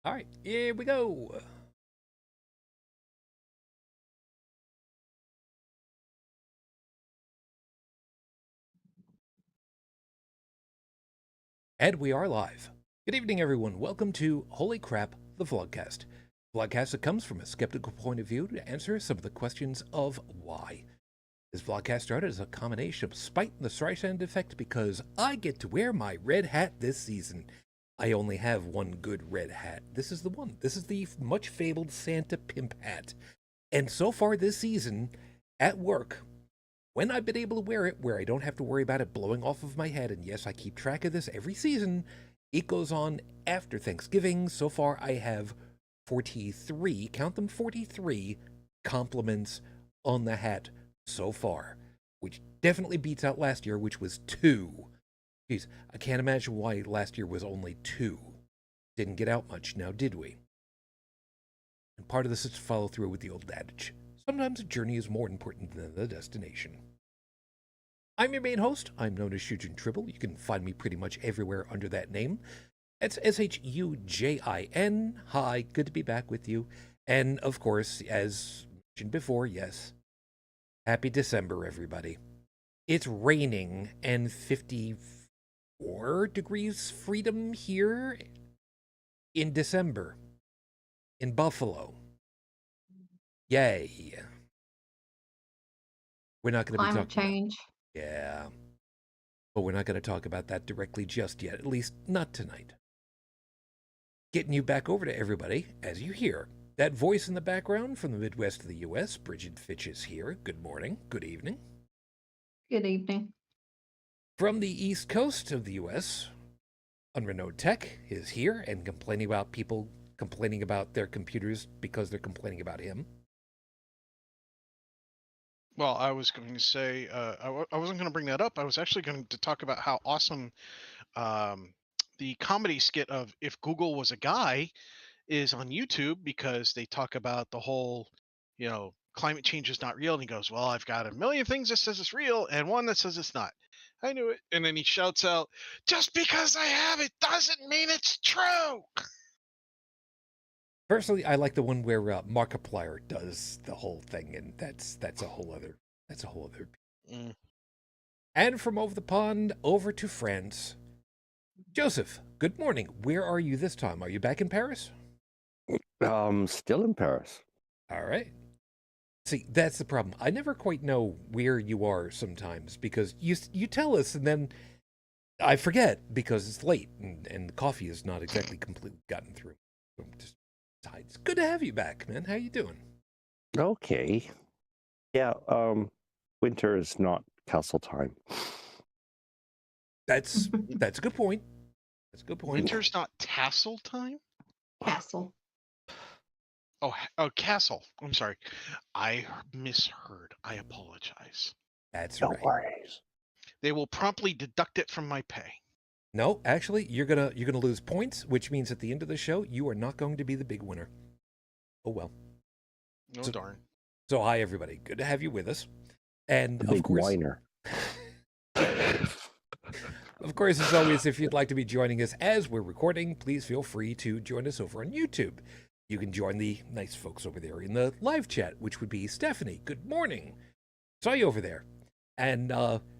All right, here we go. And we are live. Good evening, everyone. Welcome to Holy Crap, the Vlogcast. Vlogcast that comes from a skeptical point of view to answer some of the questions of why. This vlogcast started as a combination of spite and the Streisand effect because I get to wear my red hat this season. I only have one good red hat. This is the one. This is the much fabled Santa pimp hat. And so far this season, at work, when I've been able to wear it, where I don't have to worry about it blowing off of my head, and yes, I keep track of this every season, it goes on after Thanksgiving. So far, I have 43, count them 43, compliments on the hat so far, which definitely beats out last year, which was 2. Jeez, I can't imagine why last year was only 2. Didn't get out much, now did we? And part of this is to follow through with the old adage. Sometimes a journey is more important than the destination. I'm your main host. I'm known as Shujin Tribble. You can find me pretty much everywhere under that name. That's Shujin. Hi, good to be back with you. And of course, as mentioned before, yes, happy December, everybody. It's raining and 54 degrees freedom here in December in Buffalo. Yay. We're not going to be Climate talking change. Yeah. But we're not going to talk about that directly just yet, at least not tonight. Getting you back over to everybody, as you hear. That voice in the background from the Midwest of the U.S., Brigid Fitch is here. Good morning. Good evening. Good evening. From the East Coast of the U.S., UnrenownedTech is here and complaining about people complaining about their computers because they're complaining about him. Well, I was going to say, I wasn't going to bring that up. I was actually going to talk about how awesome the comedy skit of If Google Was a Guy is on YouTube, because they talk about the whole, climate change is not real. And he goes, well, I've got a million things that says it's real and one that says it's not. I knew it. And then he shouts out, just because I have it doesn't mean it's true. Personally, I like the one where Markiplier does the whole thing, and that's a whole other Mm. And from over the pond over to France, Joseph. Good morning. Where are you this time? Are you back in Paris? Still in Paris. All right. See, that's the problem. I never quite know where you are sometimes because you tell us and then I forget because it's late and the coffee is not exactly completely gotten through. So just it's good to have you back, man. How you doing? Okay. Yeah, winter is not castle time. That's a good point. That's a good point. Winter's not tassel time? Castle. Oh, castle. I'm sorry. I misheard. I apologize. That's No right. worries. They will promptly deduct it from my pay. No, actually, you're gonna lose points, which means at the end of the show, you are not going to be the big winner. Oh well. No darn. So hi everybody, good to have you with us, and The of big course, whiner. of course, as always, if you'd like to be joining us as we're recording, please feel free to join us over on YouTube. You can join the nice folks over there in the live chat, which would be Stephanie. Good morning. Saw you over there, and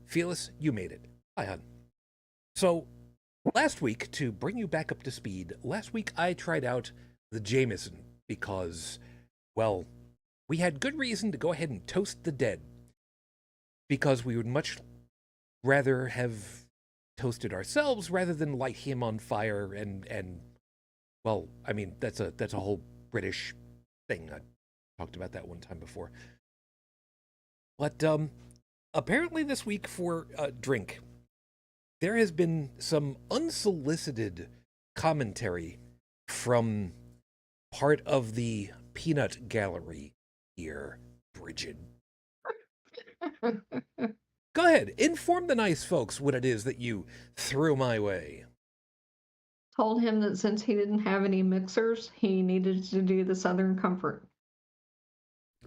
Phyllis, you made it. Hi, hon. So. Last week, to bring you back up to speed, last week I tried out the Jameson because, well, we had good reason to go ahead and toast the dead because we would much rather have toasted ourselves rather than light him on fire and well, I mean, that's a whole British thing. I talked about that one time before. But apparently this week for drink, there has been some unsolicited commentary from part of the peanut gallery here, Brigid. Go ahead, inform the nice folks what it is that you threw my way. Told him that since he didn't have any mixers, he needed to do the Southern Comfort.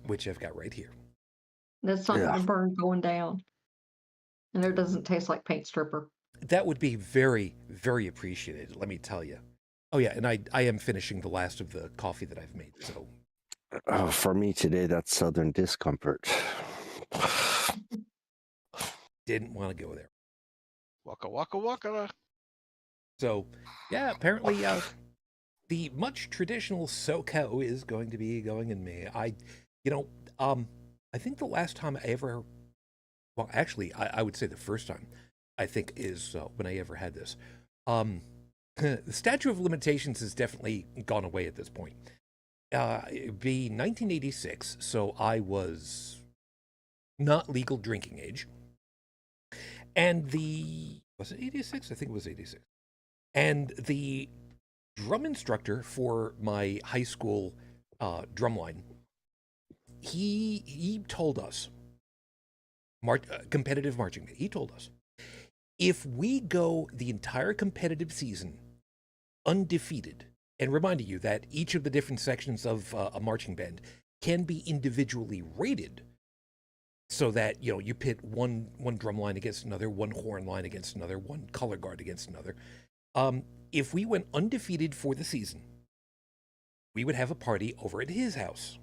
Which I've got right here. That's not going to burn going down. And it doesn't taste like paint stripper. That would be very, very appreciated, let me tell you. Oh yeah, and I am finishing the last of the coffee that I've made, so For me today, that's Southern discomfort. didn't want to go there. Waka waka waka. So yeah, apparently the much traditional SoCo is going to be going in May. I think the last time I ever, well, actually, I would say the first time, I think, is when I ever had this. The statute of limitations has definitely gone away at this point. It'd be 1986, so I was not legal drinking age. And was it 86? I think it was 86. And the drum instructor for my high school drumline, he told us, competitive marching, he told us, if we go the entire competitive season undefeated, and reminding you that each of the different sections of a marching band can be individually rated, so that, you know, you pit one drum line against another, one horn line against another, one color guard against another. If we went undefeated for the season, we would have a party over at his house.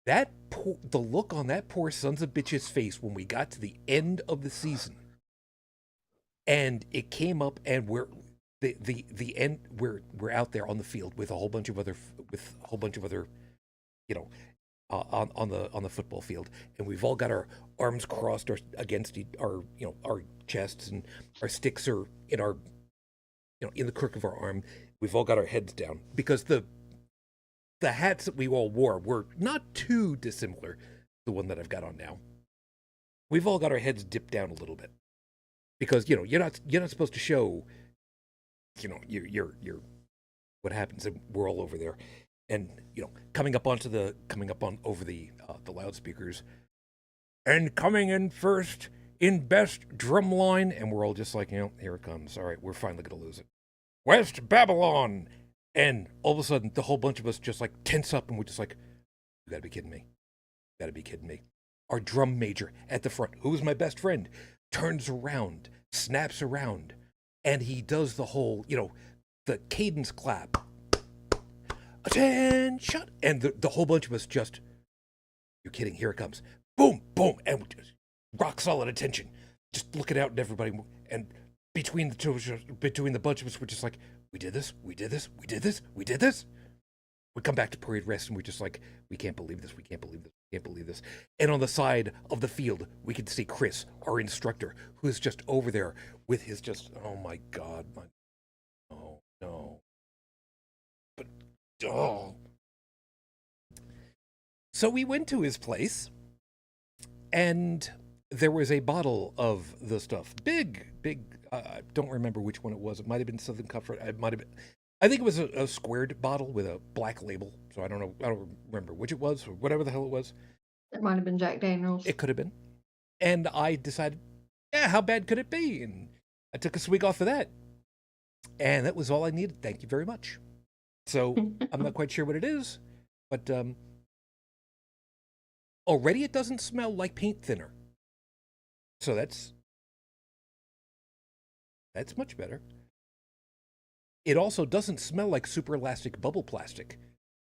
The look on that poor sons of bitch's face when we got to the end of the season, and it came up, and we're out there on the field with a whole bunch of other, you know, on the football field, and we've all got our arms crossed against our chests, and our sticks are in our, in the crook of our arm. We've all got our heads down because the hats that we all wore were not too dissimilar to the one that I've got on now. We've all got our heads dipped down a little bit because, you're not supposed to show, your what happens, and we're all over there. And, coming up over the loudspeakers, and coming in first in best drum line, and we're all just like, here it comes. All right, we're finally going to lose it. West Babylon. And all of a sudden, the whole bunch of us just like tense up, and we're just like, you gotta be kidding me. You gotta be kidding me. Our drum major at the front, who was my best friend, turns around, snaps around, and he does the whole, the cadence clap. Attention! And the whole bunch of us just, you're kidding, here it comes. Boom, boom, and just rock solid attention. Just looking out at everybody, and between the bunch of us, we're just like, we did this. We come back to parade rest, and we're just like, we can't believe this. And on the side of the field, we can see Chris, our instructor, who is just over there with his oh my God, oh no. But, oh. So we went to his place, and there was a bottle of the stuff. Big, I don't remember which one it was. It might have been Southern Comfort. I think it was a squared bottle with a black label. So I don't know. I don't remember which it was, or whatever the hell it was. It might have been Jack Daniels. It could have been. And I decided, how bad could it be? And I took a swig off of that. And that was all I needed. Thank you very much. So I'm not quite sure what it is, but already it doesn't smell like paint thinner. So that's much better. It also doesn't smell like super elastic bubble plastic.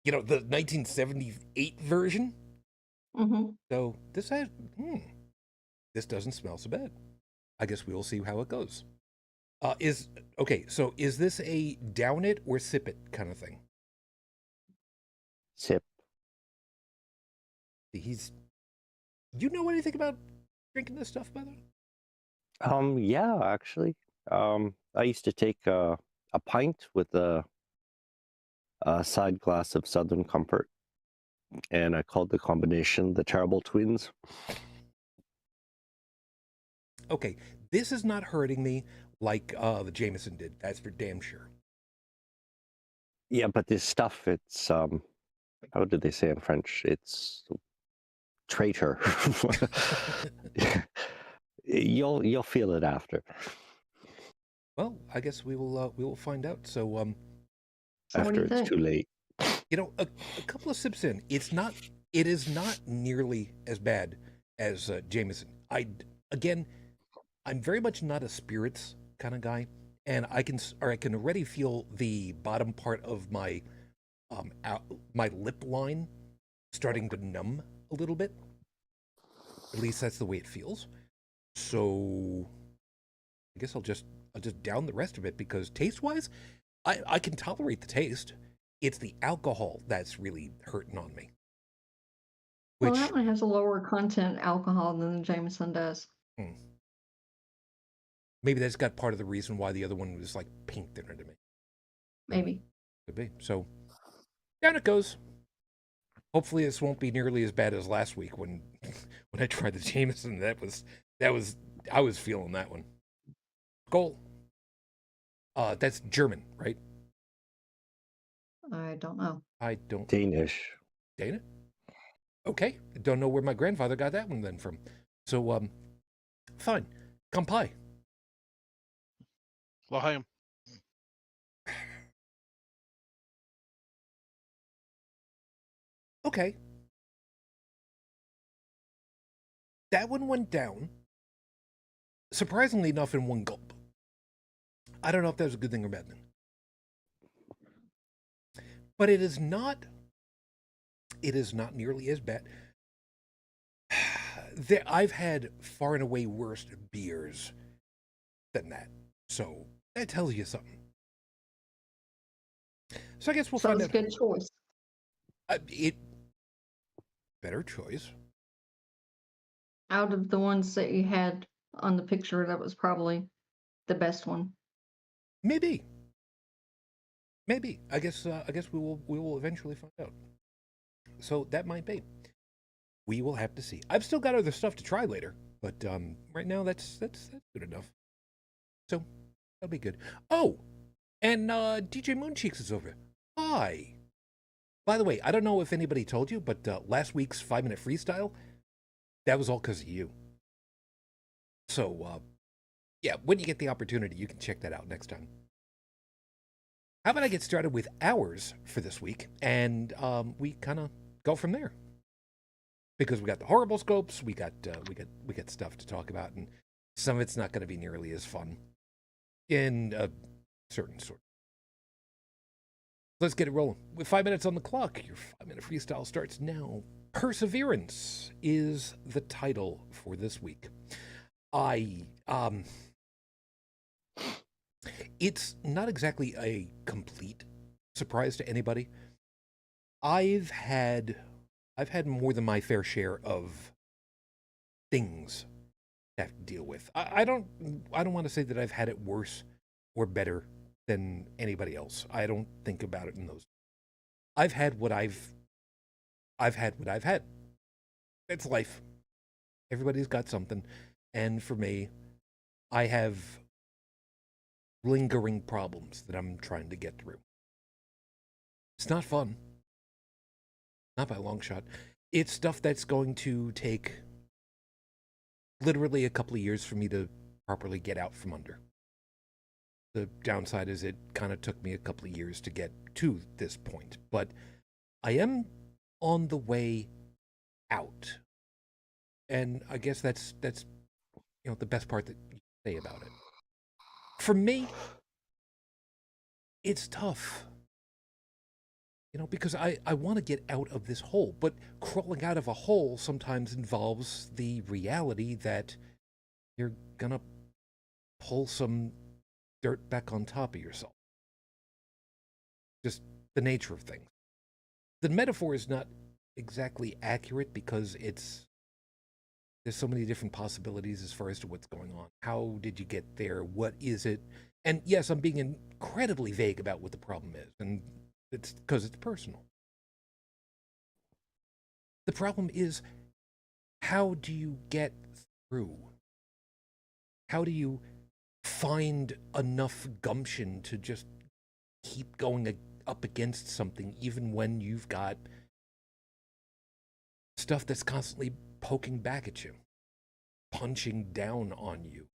The 1978 version. Mm-hmm. So this doesn't smell so bad. I guess we will see how it goes. So is this a down it or sip it kind of thing? Sip. You know anything about drinking this stuff, by the way? Yeah, actually. I used to take a pint with a side glass of Southern Comfort, and I called the combination the Terrible Twins. Okay, this is not hurting me like the Jameson did. That's for damn sure. Yeah, but this stuff, it's how did they say in French? It's traitor. You'll feel it after. Well, I guess we will find out. So after it's too late. A couple of sips in, it is not nearly as bad as Jameson. I'm very much not a spirits kind of guy. and I can already feel the bottom part of my my lip line starting to numb a little bit. At least that's the way it feels. So I guess I'll just down the rest of it, because taste-wise, I can tolerate the taste. It's the alcohol that's really hurting on me. Well, Which that one has a lower content alcohol than the Jameson does. maybe that's got part of the reason why the other one was like pink thinner to me. Maybe. Could be. So down it goes. Hopefully this won't be nearly as bad as last week when I tried the Jameson. That was I was feeling that one. Goal. That's German, right? I don't know. I don't. Danish. Dana? Okay. I don't know where my grandfather got that one then from. So, fine. Kampai. L'chaim. Okay. That one went down, surprisingly enough, in one gulp. I don't know if that was a good thing or bad thing. But it is not nearly as bad. I've had far and away worse beers than that. So that tells you something. So I guess we'll find It's out. a good choice. Better choice. Out of the ones that you had on the picture, that was probably the best one. Maybe. I guess we will eventually find out. So that might be. We will have to see. I've still got other stuff to try later, but right now that's good enough. So that'll be good. Oh, and DJ Mooncheeks is over. Hi. By the way, I don't know if anybody told you, but last week's 5-minute freestyle, that was all because of you. So yeah, when you get the opportunity, you can check that out next time. How about I get started with ours for this week, and we kind of go from there, because we got the horrible scopes, we got stuff to talk about, and some of it's not going to be nearly as fun in a certain sort. Let's get it rolling. With 5 minutes on the clock, your 5-minute freestyle starts now. Perseverance is the title for this week. It's not exactly a complete surprise to anybody. I've had more than my fair share of things to have to deal with. I don't want to say that I've had it worse or better than anybody else. I don't think about it in those. I've had what I've had. It's life. Everybody's got something, and for me, I have lingering problems that I'm trying to get through. It's not fun. Not by a long shot. It's stuff that's going to take literally a couple of years for me to properly get out from under. The downside is it kind of took me a couple of years to get to this point, but I am on the way out. And I guess that's the best part that you can say about it. For me, it's tough. Because I want to get out of this hole, but crawling out of a hole sometimes involves the reality that you're gonna pull some dirt back on top of yourself. Just the nature of things. The metaphor is not exactly accurate because there's so many different possibilities as far as to what's going on. How did you get there? What is it? And yes, I'm being incredibly vague about what the problem is, and it's because it's personal. The problem is, how do you get through? How do you find enough gumption to just keep going up against something, even when you've got stuff that's constantly poking back at you, punching down on you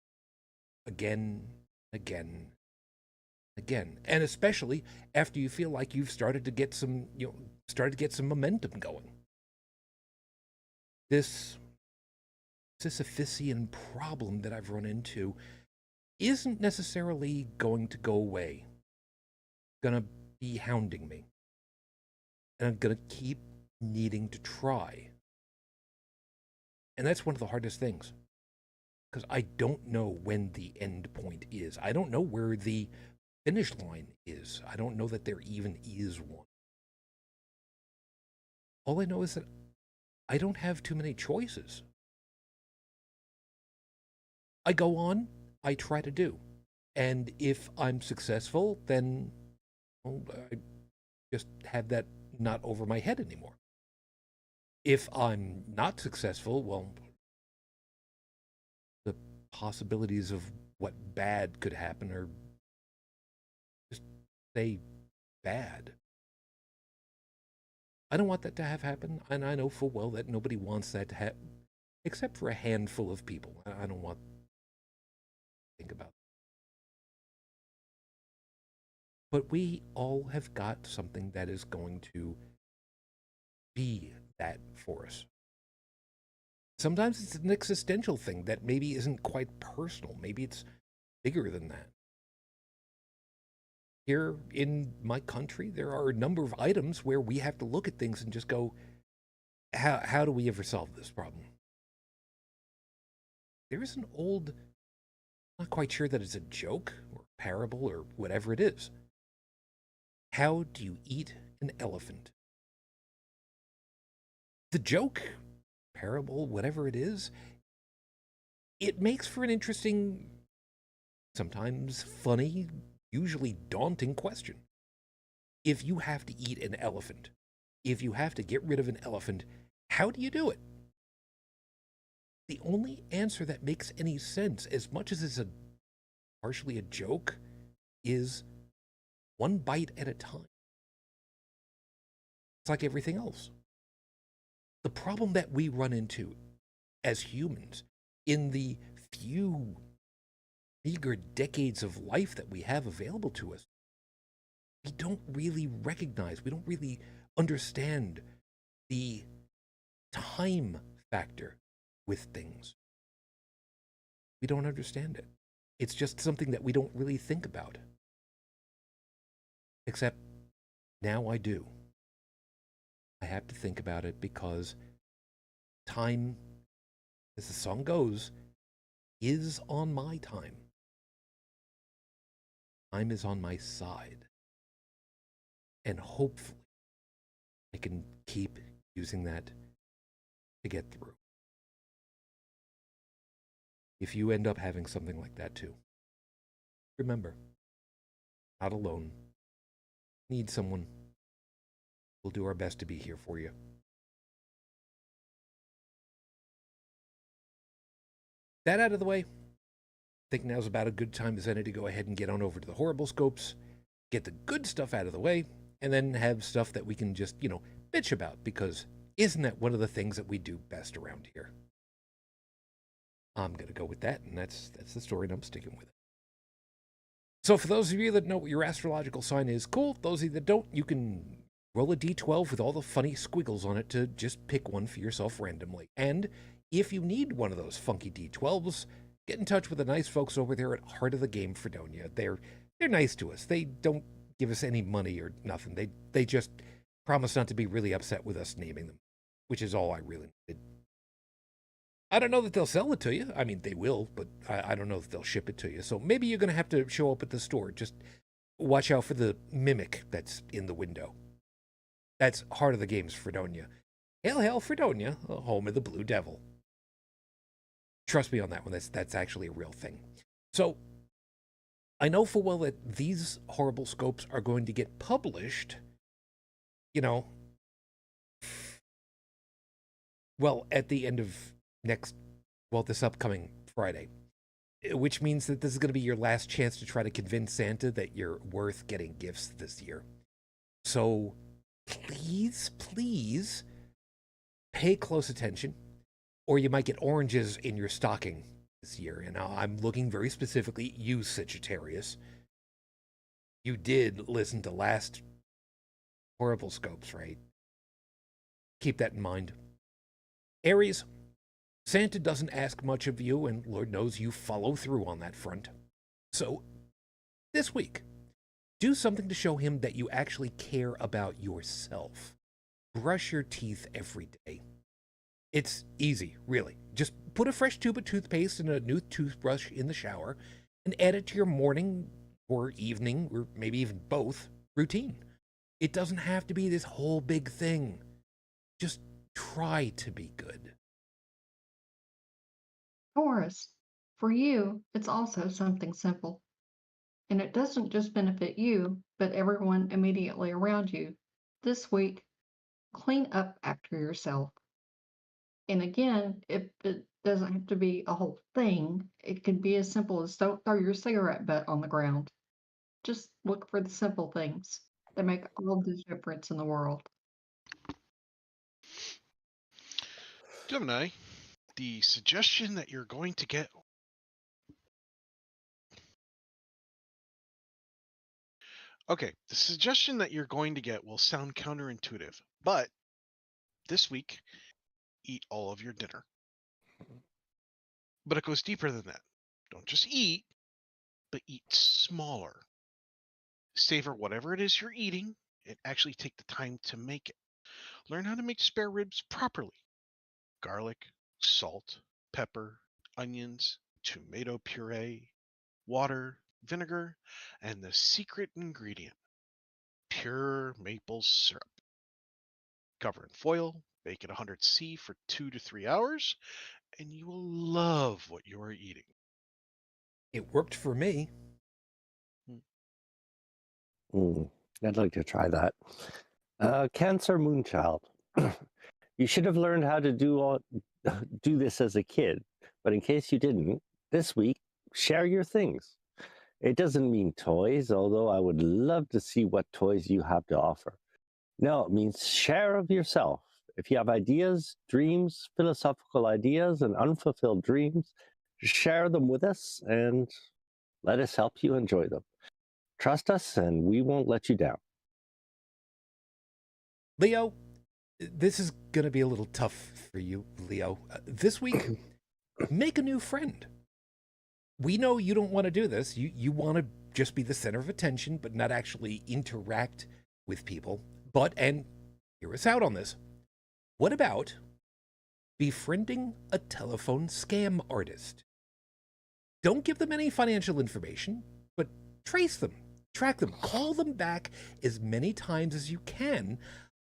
again, and especially after you feel like you've started to get some momentum going. This Sisyphusian problem that I've run into isn't necessarily going to go away. Gonna be hounding me. And I'm gonna keep needing to try. And that's one of the hardest things. Because I don't know when the end point is. I don't know where the finish line is. I don't know that there even is one. All I know is that I don't have too many choices. I go on, I try to do. And if I'm successful, then I just have that not over my head anymore. If I'm not successful, well, the possibilities of what bad could happen are just say bad. I don't want that to have happen, and I know full well that nobody wants that to happen, except for a handful of people. I don't want to think about it. But we all have got something that is going to be that for us. Sometimes it's an existential thing that maybe isn't quite personal. Maybe it's bigger than that. Here in my country, there are a number of items where we have to look at things and just go, how do we ever solve this problem? There is an old, not quite sure that it's a joke or a parable or whatever it is. How do you eat an elephant? The joke, parable, whatever it is, it makes for an interesting, sometimes funny, usually daunting question. If you have to eat an elephant, if you have to get rid of an elephant, how do you do it? The only answer that makes any sense, as much as it's partially a joke, is one bite at a time. It's like everything else. The problem that we run into as humans in the few meager decades of life that we have available to us, we don't really recognize, we don't really understand the time factor with things. We don't understand it. It's just something that we don't really think about. Except now I do. I have to think about it because time, as the song goes, is on my time. Time is on my side. And hopefully I can keep using that to get through. If you end up having something like that too, remember, not alone. Need someone. We'll do our best to be here for you. That out of the way, I think now's about a good time as any to go ahead and get on over to the horrible scopes, get the good stuff out of the way, and then have stuff that we can just, bitch about, because isn't that one of the things that we do best around here? I'm going to go with that, and that's the story, and I'm sticking with it. So for those of you that know what your astrological sign is, cool. Those of you that don't, you can roll a d12 with all the funny squiggles on it to just pick one for yourself randomly. And if you need one of those funky d12s, get in touch with the nice folks over there at Heart of the Game Fredonia. They're nice to us. They don't give us any money or nothing. They just promise not to be really upset with us naming them, which is all I really needed. I don't know that they'll sell it to you. I mean, they will, but I don't know if they'll ship it to you. So maybe you're going to have to show up at the store. Just watch out for the mimic that's in the window. That's Heart of the Game's Fredonia. Hail, hail, Fredonia, home of the Blue Devil. Trust me on that one. That's actually a real thing. So I know full well that these horrible scopes are going to get published, well, at the end of this upcoming Friday, which means that this is going to be your last chance to try to convince Santa that you're worth getting gifts this year. So please pay close attention, or you might get oranges in your stocking this year. And I'm looking very specifically, you Sagittarius. You did listen to last horrible scopes, right? Keep that in mind. Aries, Santa doesn't ask much of you, and Lord knows you follow through on that front. So, this week, do something to show him that you actually care about yourself. Brush your teeth every day. It's easy, really. Just put a fresh tube of toothpaste and a new toothbrush in the shower and add it to your morning or evening, or maybe even both, routine. It doesn't have to be this whole big thing. Just try to be good. Taurus, for you, it's also something simple. And it doesn't just benefit you, but everyone immediately around you. This week, clean up after yourself. And again, it doesn't have to be a whole thing. It can be as simple as don't throw your cigarette butt on the ground. Just look for the simple things that make all the difference in the world. Gemini, the suggestion that you're going to get. Okay, the suggestion that you're going to get will sound counterintuitive, but this week, eat all of your dinner. But it goes deeper than that. Don't just eat, but eat smaller. Savor whatever it is you're eating and actually take the time to make it. Learn how to make spare ribs properly. Garlic, salt, pepper, onions, tomato puree, water, vinegar, and the secret ingredient, pure maple syrup. Cover in foil, bake at 100°C for 2 to 3 hours, and you will love what you are eating. It worked for me. I'd like to try that. Cancer Moonchild. You should have learned how to do this as a kid, but in case you didn't, this week, share your things. It doesn't mean toys, although I would love to see what toys you have to offer. No, it means share of yourself. If you have ideas, dreams, philosophical ideas, and unfulfilled dreams, share them with us and let us help you enjoy them. Trust us and we won't let you down. Leo, this is going to be a little tough for you, Leo. This week, make a new friend. We know you don't want to do this. You want to just be the center of attention, but not actually interact with people. But, and hear us out on this, what about befriending a telephone scam artist? Don't give them any financial information, but trace them, track them, call them back as many times as you can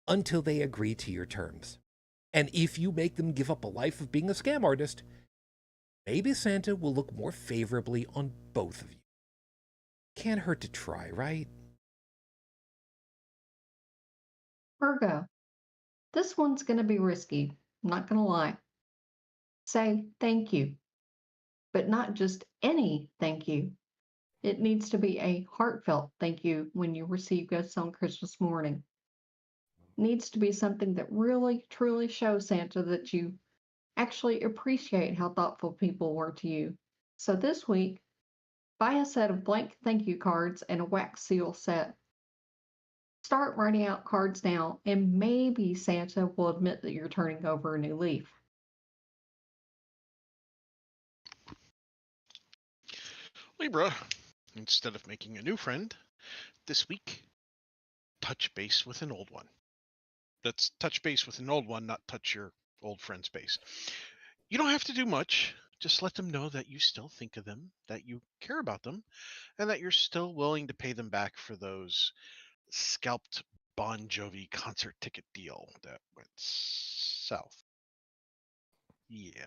until they agree to your terms. And if you make them give up a life of being a scam artist, maybe Santa will look more favorably on both of you. Can't hurt to try, right? Virgo, this one's going to be risky. I'm not going to lie. Say thank you, but not just any thank you. It needs to be a heartfelt thank you when you receive gifts on Christmas morning. It needs to be something that really, truly shows Santa that you actually appreciate how thoughtful people were to you. So this week, buy a set of blank thank you cards and a wax seal set. Start writing out cards now, and maybe Santa will admit that you're turning over a new leaf. Libra, instead of making a new friend, this week, touch base with an old one. That's touch base with an old one, not touch your old friend's base. You don't have to do much. Just let them know that you still think of them, that you care about them, and that you're still willing to pay them back for those scalped Bon Jovi concert ticket deal that went south. Yeah.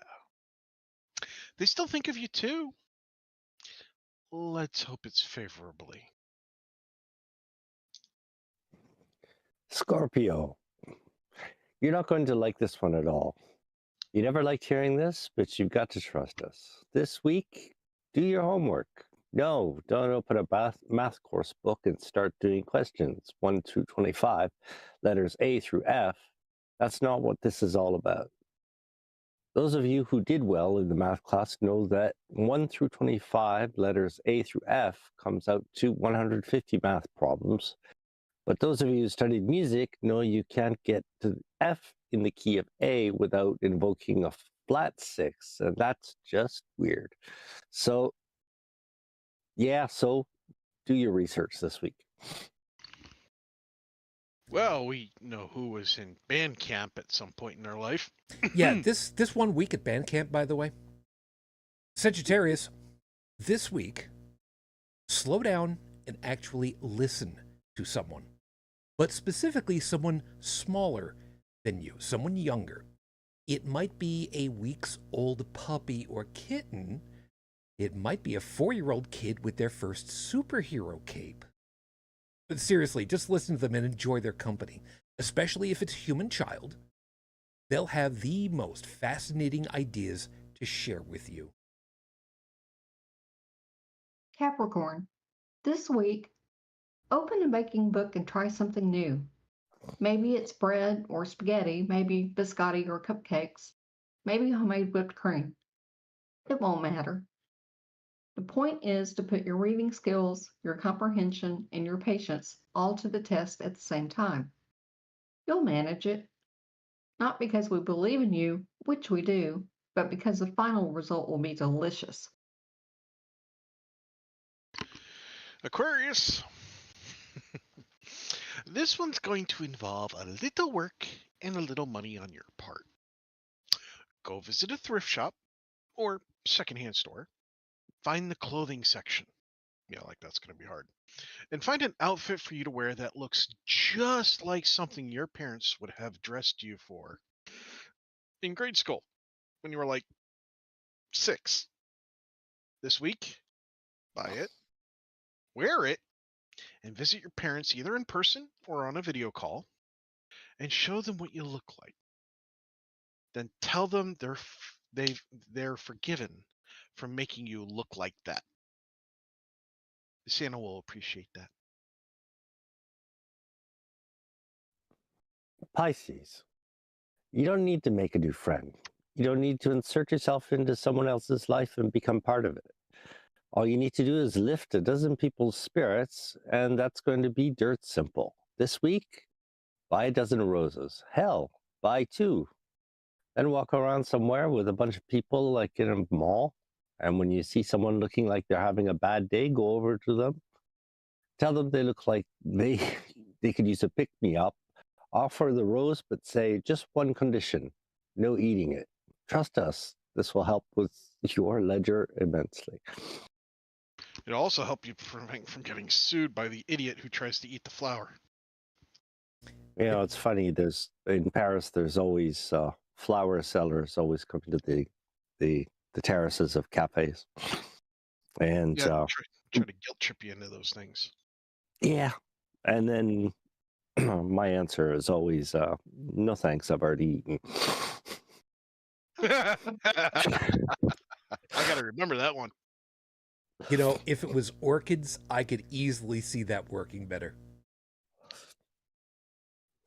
They still think of you too. Let's hope it's favorably. Scorpio. You're not going to like this one at all. You never liked hearing this, but you've got to trust us. This week, do your homework. No, don't open a math course book and start doing questions 1 through 25, letters A through F. That's not what this is all about. Those of you who did well in the math class know that 1 through 25, letters A through F, comes out to 150 math problems. But those of you who studied music know you can't get to F in the key of A without invoking a flat 6, and that's just weird. So Yeah, so do your research this week. Well, we know who was in band camp at some point in their life. Yeah, this 1 week at band camp, by the way, Sagittarius, this week, slow down and actually listen to someone, but specifically someone smaller than you, someone younger. It might be a weeks-old puppy or kitten. It might be a 4-year-old kid with their first superhero cape. But seriously, just listen to them and enjoy their company, especially if it's a human child. They'll have the most fascinating ideas to share with you. Capricorn, this week, open a baking book and try something new. Maybe it's bread or spaghetti, maybe biscotti or cupcakes, maybe homemade whipped cream. It won't matter. The point is to put your reading skills, your comprehension, and your patience all to the test at the same time. You'll manage it, not because we believe in you, which we do, but because the final result will be delicious. Aquarius. This one's going to involve a little work and a little money on your part. Go visit a thrift shop or secondhand store. Find the clothing section. Yeah, like that's going to be hard. And find an outfit for you to wear that looks just like something your parents would have dressed you for in grade school when you were like 6. This week, buy it, wear it, and visit your parents either in person or on a video call and show them what you look like. Then tell them they're forgiven for making you look like that. Santa will appreciate that. Pisces, you don't need to make a new friend. You don't need to insert yourself into someone else's life and become part of it. All you need to do is lift a dozen people's spirits, and that's going to be dirt simple. This week, buy a dozen roses. Hell, buy 2. Then walk around somewhere with a bunch of people, like in a mall. And when you see someone looking like they're having a bad day, go over to them. Tell them they look like they could use a pick-me-up. Offer the rose, but say just one condition: no eating it. Trust us, this will help with your ledger immensely. It'll also help you prevent from getting sued by the idiot who tries to eat the flower. You know, it's funny. In Paris, there's always flower sellers always coming to the terraces of cafes, and Yeah, try to guilt trip you into those things. yeah. And then my answer is always no thanks. I've already eaten. I gotta remember that one. You know, if it was orchids, I could easily see that working better.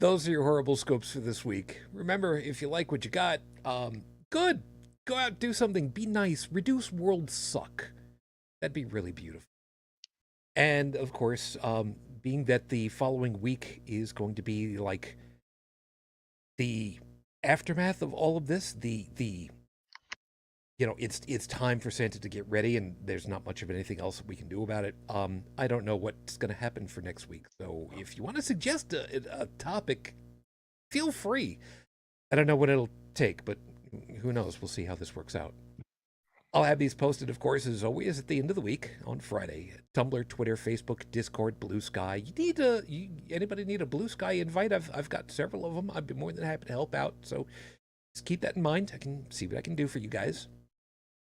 Those are your horrible scopes for this week. Remember, if you like what you got, good. Go out, do something, be nice, reduce world suck. That'd be really beautiful. And, of course, being that the following week is going to be like the aftermath of all of this, you know, it's time for Santa to get ready, and there's not much of anything else that we can do about it. I don't know what's going to happen for next week, so if you want to suggest a topic, feel free. I don't know what it'll take, but who knows? We'll see how this works out. I'll have these posted, of course, as always, at the end of the week on Friday. Tumblr, Twitter, Facebook, Discord, BlueSky. Anybody need a BlueSky invite? I've got several of them. I'd be more than happy to help out, so just keep that in mind. I can see what I can do for you guys.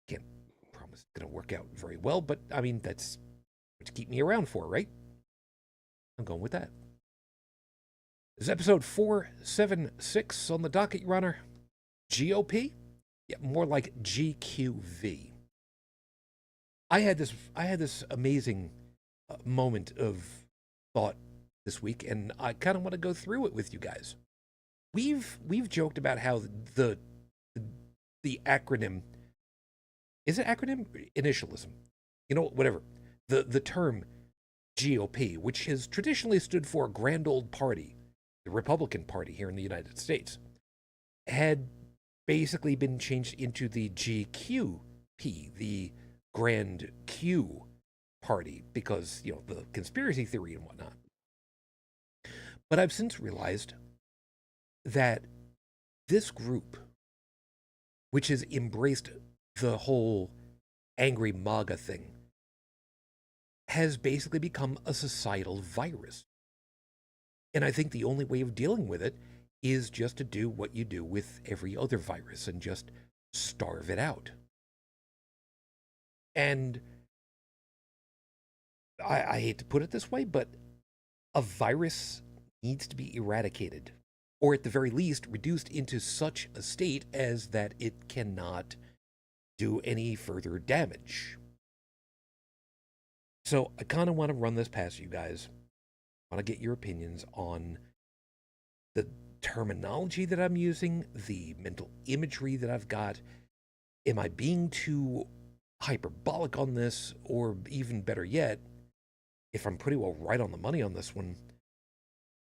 Can't promise it's going to work out very well, but I mean, that's what you keep me around for, right? I'm going with that. This is episode 476 on the docket, Your Honor. GOP? Yeah, more like GQV. I had this amazing moment of thought this week, and I kind of want to go through it with you guys. We've joked about how the acronym, is it acronym? Initialism. You know, whatever. The term GOP, which has traditionally stood for Grand Old Party, the Republican Party here in the United States, had basically been changed into the GQP, the Grand Q party because, you know, the conspiracy theory and whatnot. But I've since realized that this group, which has embraced the whole angry MAGA thing, has basically become a societal virus. And I think the only way of dealing with it is just to do what you do with every other virus and just starve it out. And I hate to put it this way, but a virus needs to be eradicated, or at the very least reduced into such a state as that it cannot do any further damage. So I kind of want to run this past you guys. I want to get your opinions on the terminology that I'm using, the mental imagery that I've got. Am I being too hyperbolic on this? Or even better yet, if I'm pretty well right on the money on this one,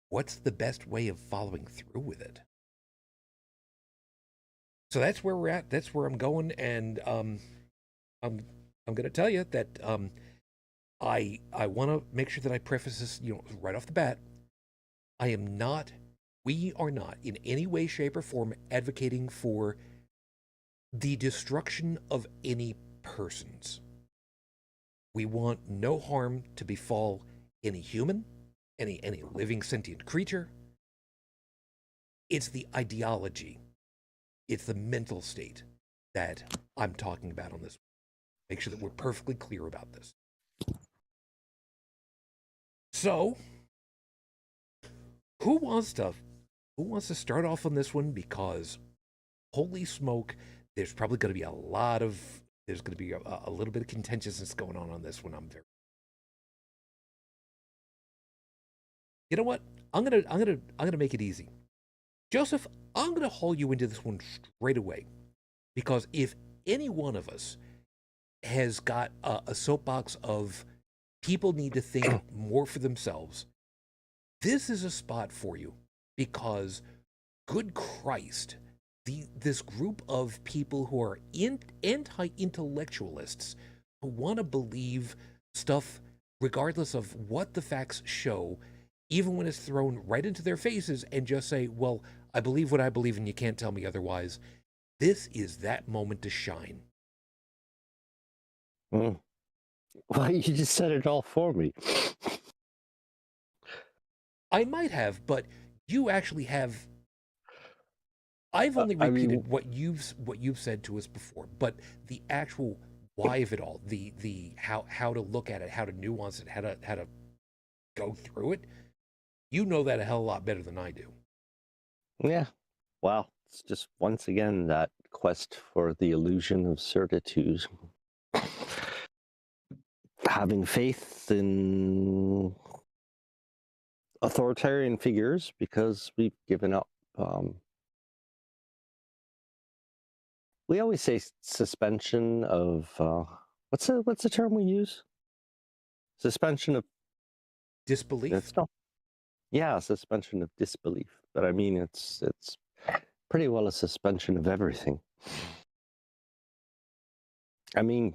what's the best way of following through with it? So that's where we're at. That's where I'm going. And I'm going to tell you that I want to make sure that I preface this, you know, right off the bat. We are not in any way, shape, or form advocating for the destruction of any persons. We want no harm to befall any human, any living sentient creature. It's the ideology, it's the mental state that I'm talking about on this. Make sure that we're perfectly clear about this. So, who wants to start off on this one? Because holy smoke, there's probably going to be a little bit of contentiousness going on this one. You know what? I'm gonna make it easy. Joseph, I'm gonna haul you into this one straight away, because if any one of us has got a soapbox of people need to think more for themselves, this is a spot for you. Because, good Christ, this group of people who are anti-intellectualists who want to believe stuff regardless of what the facts show, even when it's thrown right into their faces, and just say, well, I believe what I believe and you can't tell me otherwise. This is that moment to shine. Well, you just said it all for me. I might have, but you actually have. I've only repeated what you've said to us before, but the actual why of it all, the how to look at it, how to nuance it, how to go through it, you know that a hell of a lot better than I do. Yeah. Well, it's just once again that quest for the illusion of certitude. Having faith in authoritarian figures because we've given up. We always say suspension of what's the term we use? Suspension of disbelief. Suspension of disbelief. But I mean, it's pretty well a suspension of everything. I mean,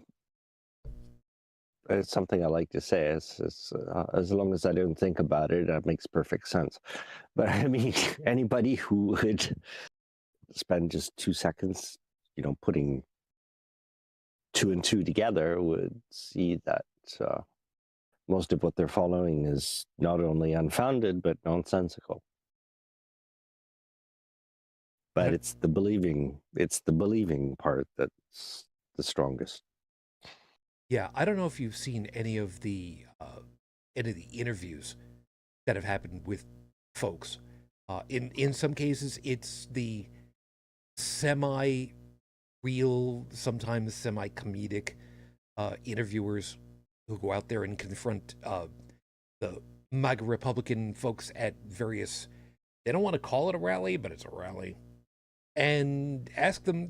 it's something I like to say. As long as I don't think about it, that makes perfect sense. But I mean, anybody who would spend just 2 seconds, putting 2 and 2 together would see that most of what they're following is not only unfounded, but nonsensical. But it's the believing part that's the strongest. Yeah, I don't know if you've seen any of the interviews that have happened with folks. In some cases, it's the semi-real, sometimes semi-comedic interviewers who go out there and confront the MAGA Republican folks at various. They don't want to call it a rally, but it's a rally, and ask them,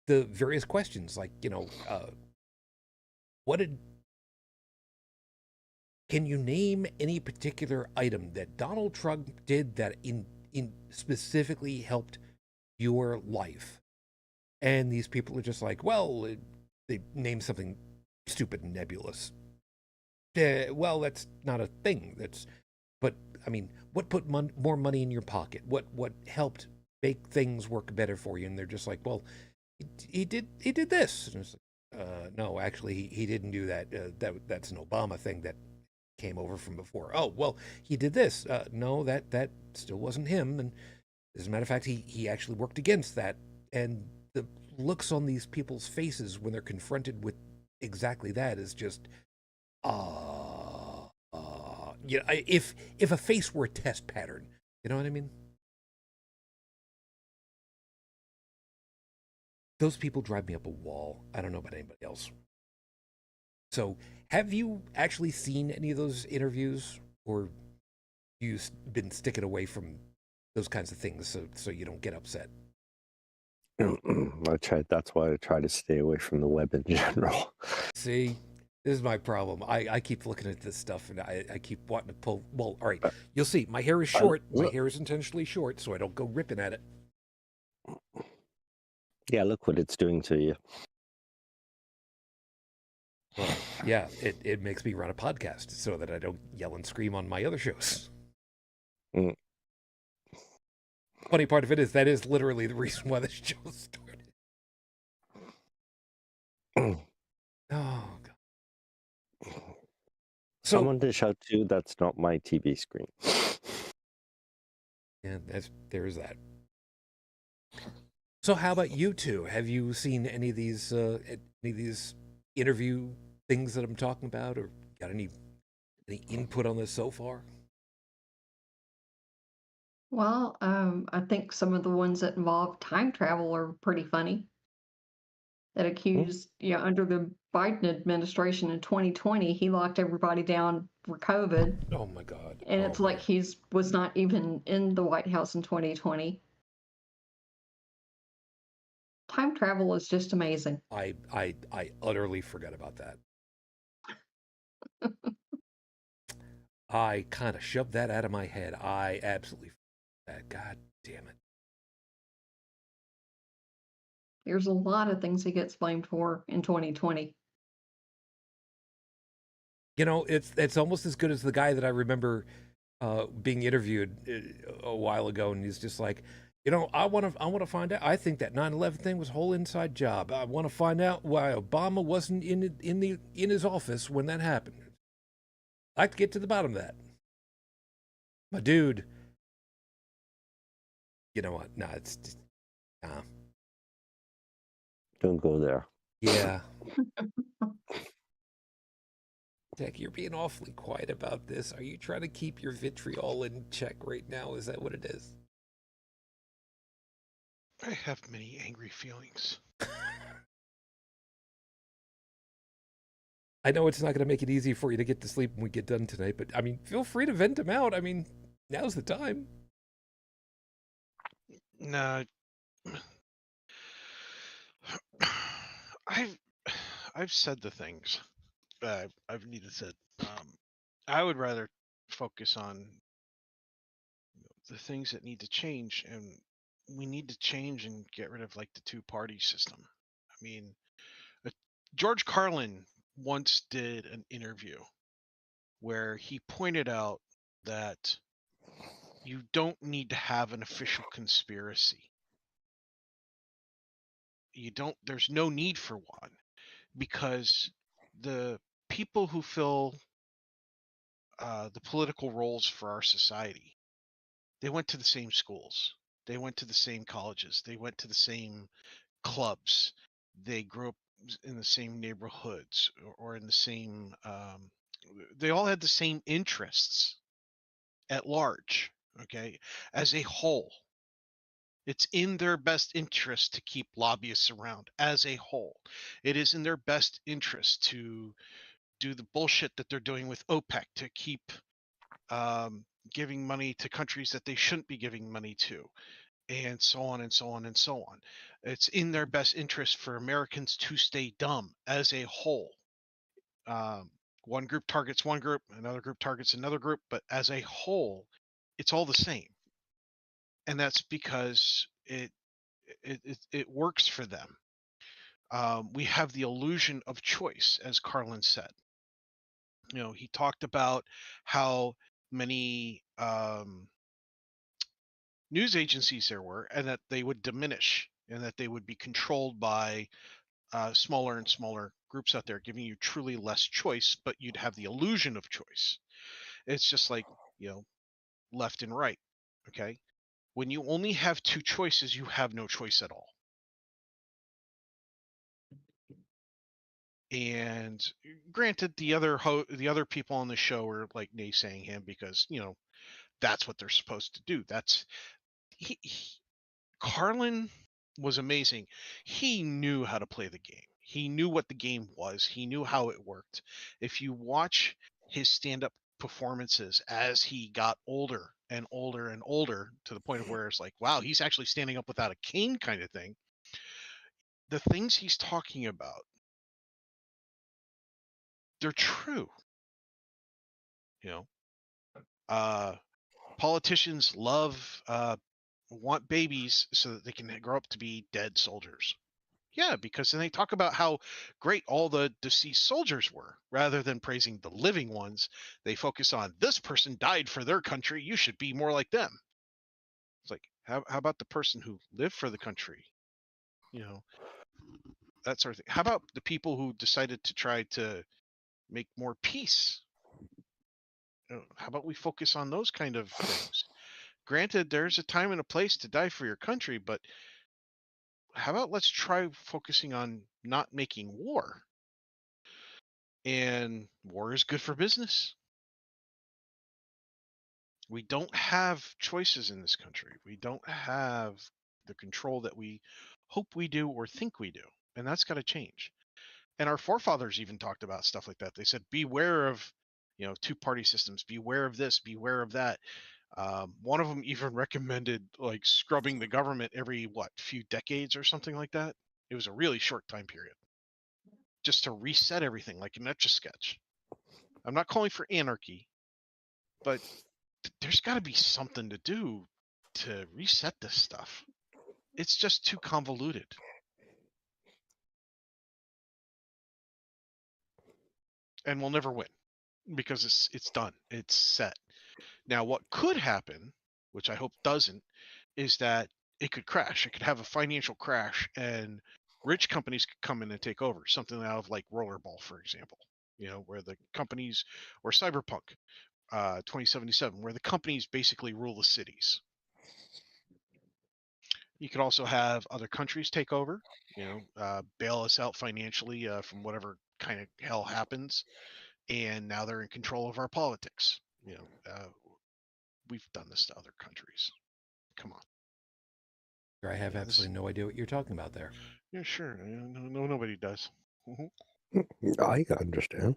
the various questions like, can you name any particular item that Donald Trump did that in specifically helped your life? And these people are just like, well, they name something stupid and nebulous. Well, that's not a thing. But I mean, what put more money in your pocket? What helped make things work better for you? And they're just like, well, he did this. And it's like, no, actually, he didn't do that. That's an Obama thing that came over from before. Oh, well, he did this. No, that still wasn't him. And as a matter of fact, he actually worked against that. And the looks on these people's faces when they're confronted with exactly that is just, you know, if a face were a test pattern, you know what I mean? Those people drive me up a wall. I don't know about anybody else. So, have you actually seen any of those interviews, or you've been sticking away from those kinds of things so you don't get upset? That's why I try to stay away from the web in general. See, this is my problem. I keep looking at this stuff and I keep wanting to pull. Well, all right, you'll see. My hair is short. My hair is intentionally short, so I don't go ripping at it. Yeah, look what it's doing to you. Well, yeah, it makes me run a podcast so that I don't yell and scream on my other shows. Mm. Funny part of it is that is literally the reason why the show started. Oh, God. So, Someone to shout to, that's not my TV screen. Yeah, there's that. So how about you two? Have you seen any of these interview things that I'm talking about, or got any input on this so far? Well, I think some of the ones that involve time travel are pretty funny. That accused, under the Biden administration in 2020, he locked everybody down for COVID. Oh my God! And it's like was not even in the White House in 2020. Time travel is just amazing. I utterly forgot about that. I kind of shoved that out of my head. I absolutely forgot that. God damn it. There's a lot of things he gets blamed for in 2020. You know, it's almost as good as the guy that I remember being interviewed a while ago, and he's just like, you know, I want to find out. I think that 9/11 thing was a whole inside job. I want to find out why Obama wasn't in his office when that happened. I'd like to get to the bottom of that. My dude, you know what? No, it's just, Don't go there. yeah. Tech, you're being awfully quiet about this. Are you trying to keep your vitriol in check right now? Is that what it is? I have many angry feelings. I know it's not going to make it easy for you to get to sleep when we get done tonight, but I mean, feel free to vent them out. I mean, now's the time. No, I've said the things that I've needed said. I would rather focus on the things that need to change, and we need to change and get rid of like the two-party system. I mean, George Carlin once did an interview where he pointed out that you don't need to have an official conspiracy. There's no need for one, because the people who fill the political roles for our society, they went to the same schools, they went to the same colleges, they went to the same clubs, they grew up in the same neighborhoods, or in the same they all had the same interests at large, okay, as a whole. It's in their best interest to keep lobbyists around as a whole. It is in their best interest to do the bullshit that they're doing with OPEC to keep giving money to countries that they shouldn't be giving money to, and so on and so on and so on. It's in their best interest for Americans to stay dumb as a whole. One group targets one group, another group targets another group, but as a whole, it's all the same. And that's because it works for them. we have the illusion of choice, as Carlin said. He talked about how many news agencies there were, and that they would diminish, and that they would be controlled by smaller and smaller groups out there, giving you truly less choice, but you'd have the illusion of choice. It's just like, left and right. Okay. When you only have two choices, you have no choice at all. And granted, the other people on the show are like naysaying him because that's what they're supposed to do. Carlin was amazing. He knew how to play the game. He knew what the game was. He knew how it worked. If you watch his stand-up performances as he got older and older and older, to the point of where it's like, wow, he's actually standing up without a cane kind of thing. The things he's talking about, they're true. Politicians want babies so that they can grow up to be dead soldiers. Yeah, because then they talk about how great all the deceased soldiers were. Rather than praising the living ones, they focus on, this person died for their country, you should be more like them. It's like, how about the person who lived for the country? That sort of thing. How about the people who decided to try to make more peace? How about we focus on those kind of things? Granted, there's a time and a place to die for your country, but how about let's try focusing on not making war? And war is good for business. We don't have choices in this country. We don't have the control that we hope we do or think we do. And that's got to change. And our forefathers even talked about stuff like that. They said, beware of, two-party systems, beware of this, beware of that. One of them even recommended like scrubbing the government every few decades or something like that. It was a really short time period, just to reset everything like an Etch-a-Sketch. I'm not calling for anarchy, but there's got to be something to do to reset this stuff. It's just too convoluted. And we'll never win because it's done. It's set. Now, what could happen, which I hope doesn't, is that it could crash. It could have a financial crash, and rich companies could come in and take over. Something out of like Rollerball, for example, where the companies, or Cyberpunk 2077, where the companies basically rule the cities. You could also have other countries take over, bail us out financially from whatever kind of hell happens, and now they're in control of our politics. We've done this to other countries. Come on. I have absolutely no idea what you're talking about there. Yeah, sure. No, nobody does. I understand.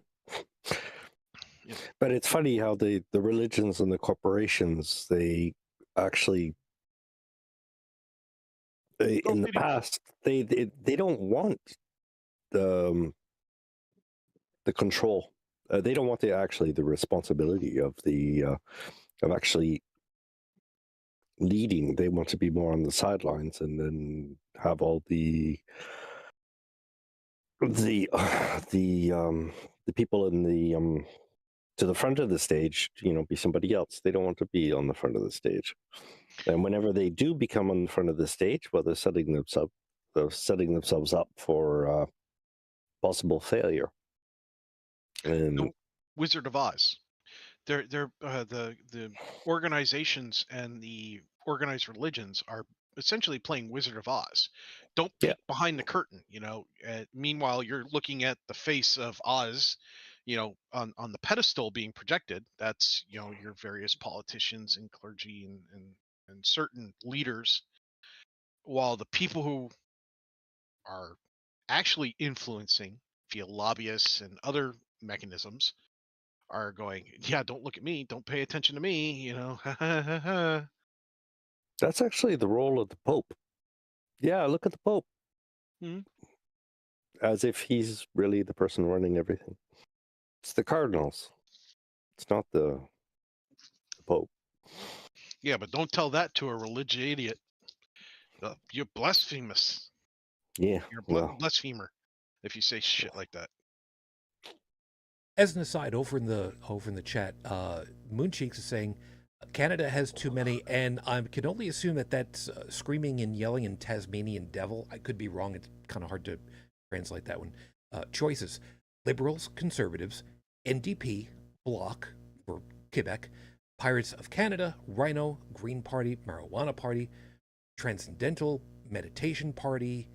Yeah. But it's funny how the religions and the corporations, they actually, in the past, they don't want the control. They don't want the responsibility of of actually leading. They want to be more on the sidelines and then have all the people in the to the front of the stage, be somebody else. They don't want to be on the front of the stage. And whenever they do become on the front of the stage, well, they're setting themselves up for possible failure. And Wizard of Oz. They're the organizations and the organized religions are essentially playing Wizard of Oz. Don't peek behind the curtain, meanwhile, you're looking at the face of Oz, on the pedestal being projected. That's, your various politicians and clergy and certain leaders, while the people who are actually influencing via lobbyists and other mechanisms are going, yeah, don't look at me, don't pay attention to me, That's actually the role of the Pope. Yeah, look at the Pope. Mm-hmm. As if he's really the person running everything. It's the cardinals. It's not the Pope. Yeah, but don't tell that to a religious idiot. You're blasphemous. Yeah. You're a Well, blasphemer if you say shit like that. As an aside, over in the chat, Mooncheeks is saying Canada has too many, and I can only assume that that's screaming and yelling in Tasmanian devil. I could be wrong. It's kind of hard to translate that one. Choices: Liberals, Conservatives, NDP, Bloc for Quebec, Pirates of Canada, Rhino, Green Party, Marijuana Party, Transcendental, Meditation Party, ...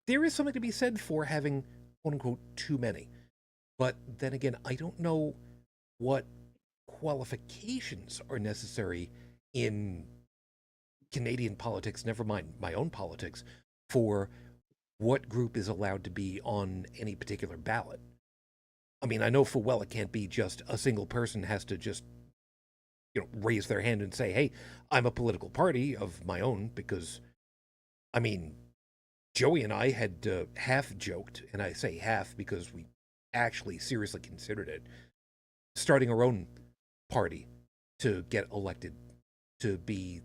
There is something to be said for having, quote unquote, too many. But then again, I don't know what qualifications are necessary in Canadian politics, never mind my own politics, for what group is allowed to be on any particular ballot. I mean, I know full well it can't be just a single person has to just, raise their hand and say, hey, I'm a political party of my own, because, I mean, Joey and I had half joked, and I say half because we actually seriously considered it, starting our own party to get elected, to be,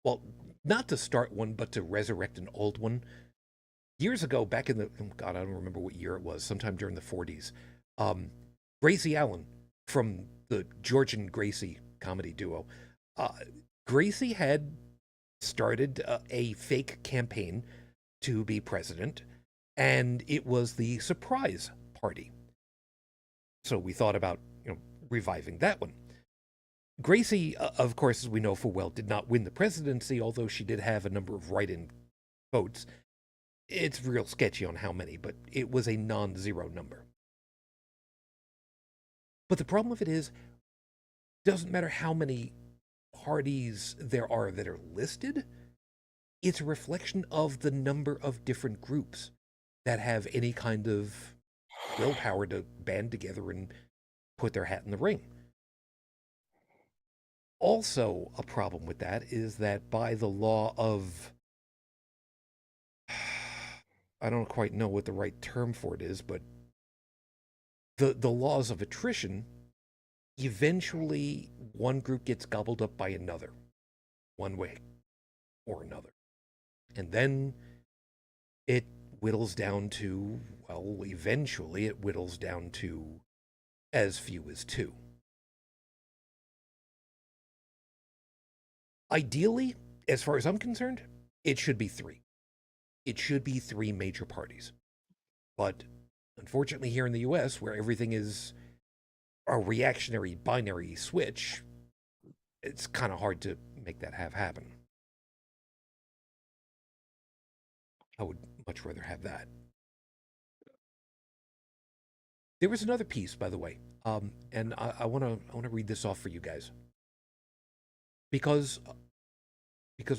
well, not to start one, but to resurrect an old one. Years ago, back in the, God, I don't remember what year it was, sometime during the 40s, Gracie Allen from the George and Gracie comedy duo, Gracie had started a fake campaign to be president, and it was the Surprise Party. So we thought about, reviving that one. Gracie, of course, as we know full well, did not win the presidency, although she did have a number of write-in votes. It's real sketchy on how many, but it was a non-zero number. But the problem with it is, doesn't matter how many parties there are that are listed, it's a reflection of the number of different groups that have any kind of willpower to band together and put their hat in the ring. Also, a problem with that is that by the law of, I don't quite know what the right term for it is, but the laws of attrition, eventually one group gets gobbled up by another, one way or another. And then it whittles down to, well, eventually it whittles down to as few as two. Ideally, as far as I'm concerned, it should be three. It should be three major parties. But unfortunately, here in the US, where everything is a reactionary binary switch, it's kind of hard to make that happen. I would much rather have that. There was another piece, by the way, and I want to read this off for you guys, because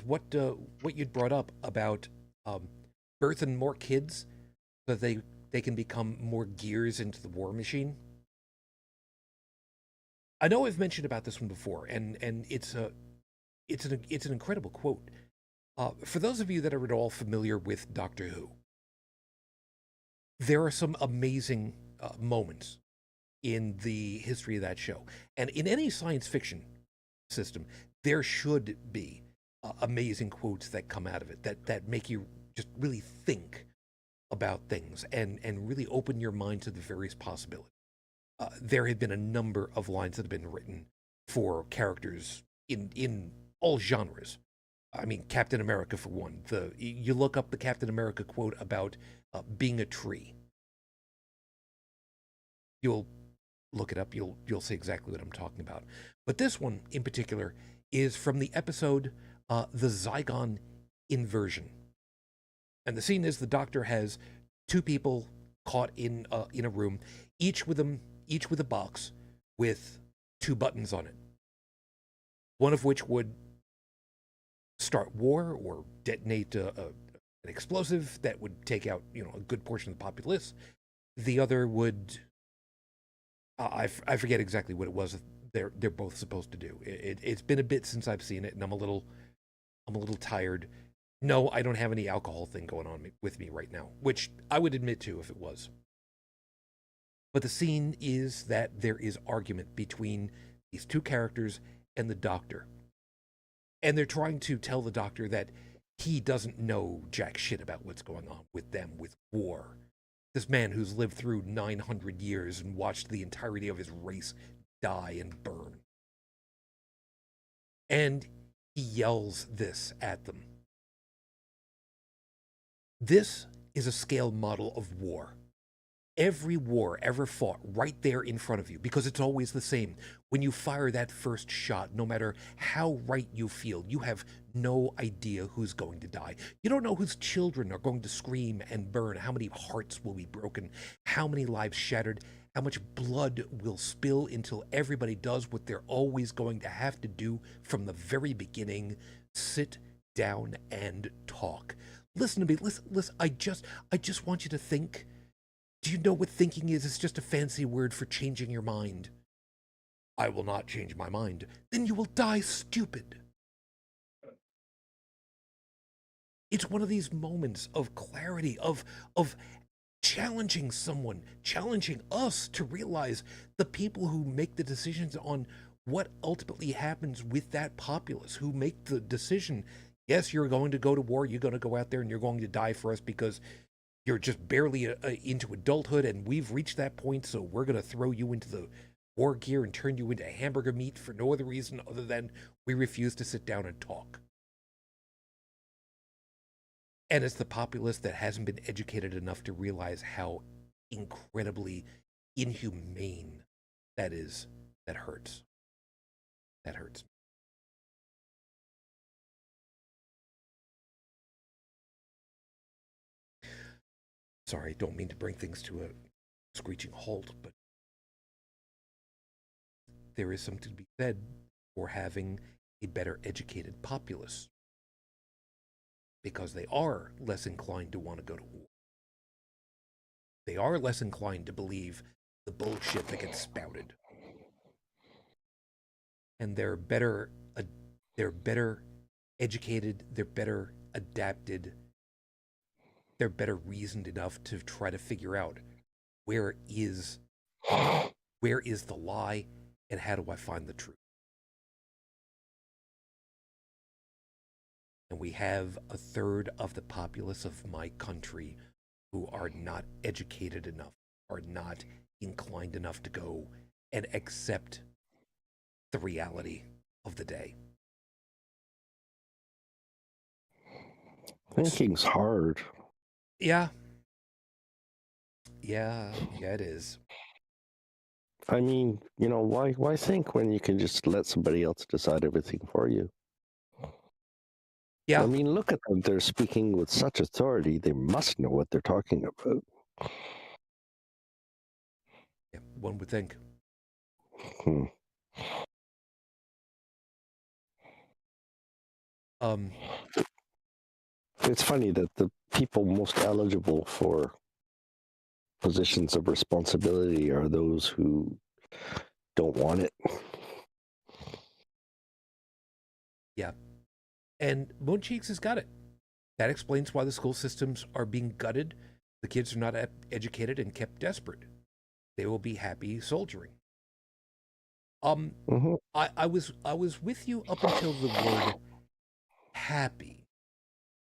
what you'd brought up about birthing more kids so that they can become more gears into the war machine. I know I've mentioned about this one before, and it's an incredible quote. For those of you that are at all familiar with Doctor Who, there are some amazing moments in the history of that show. And in any science fiction system, there should be amazing quotes that come out of it that make you just really think about things and really open your mind to the various possibilities. There have been a number of lines that have been written for characters in all genres. I mean, Captain America, for one. You look up the Captain America quote about being a tree. You'll look it up. You'll see exactly what I'm talking about. But this one in particular is from the episode The Zygon Inversion. And the scene is the Doctor has two people caught in a room, each with a box with two buttons on it. One of which would start war or detonate an explosive that would take out, a good portion of the populace. The other would, I forget exactly what it was they're both supposed to do. It's been a bit since I've seen it, and I'm a little tired. No, I don't have any alcohol thing going on with me right now, which I would admit to if it was. But the scene is that there is argument between these two characters and the Doctor. And they're trying to tell the doctor that he doesn't know jack shit about what's going on with them, with war. This man who's lived through 900 years and watched the entirety of his race die and burn. And he yells this at them. This is a scale model of war. Every war ever fought right there in front of you, because it's always the same. When you fire that first shot, no matter how right you feel, you have no idea who's going to die. You don't know whose children are going to scream and burn, how many hearts will be broken, how many lives shattered, how much blood will spill until everybody does what they're always going to have to do from the very beginning: sit down and talk. Listen to me, listen, I just want you to think. Do you know what thinking is? It's just a fancy word for changing your mind. I will not change my mind. Then you will die stupid. It's one of these moments of clarity, of challenging someone, challenging us to realize the people who make the decisions on what ultimately happens with that populace, who make the decision, yes, you're going to go to war, you're going to go out there and you're going to die for us because you're just barely into adulthood, and we've reached that point, so we're going to throw you into the war gear and turn you into hamburger meat for no other reason other than we refuse to sit down and talk. And it's the populace that hasn't been educated enough to realize how incredibly inhumane that is. That hurts. That hurts. Sorry, don't mean to bring things to a screeching halt, but there is something to be said for having a better educated populace, because they are less inclined to want to go to war. They are less inclined to believe the bullshit that gets spouted. And they're better educated, they're better adapted, they're better reasoned enough to try to figure out where is the lie and how do I find the truth. And we have a third of the populace of my country who are not educated enough, are not inclined enough to go and accept the reality of the day. Thinking's hard. Yeah, it is. I mean, why think when you can just let somebody else decide everything for you? Yeah. I mean, look at them. They're speaking with such authority. They must know what they're talking about. Yeah, one would think. It's funny that the people most eligible for positions of responsibility are those who don't want it. Yeah. And Mooncheeks has got it. That explains why the school systems are being gutted. The kids are not educated and kept desperate. They will be happy soldiering. I was with you up until the word happy,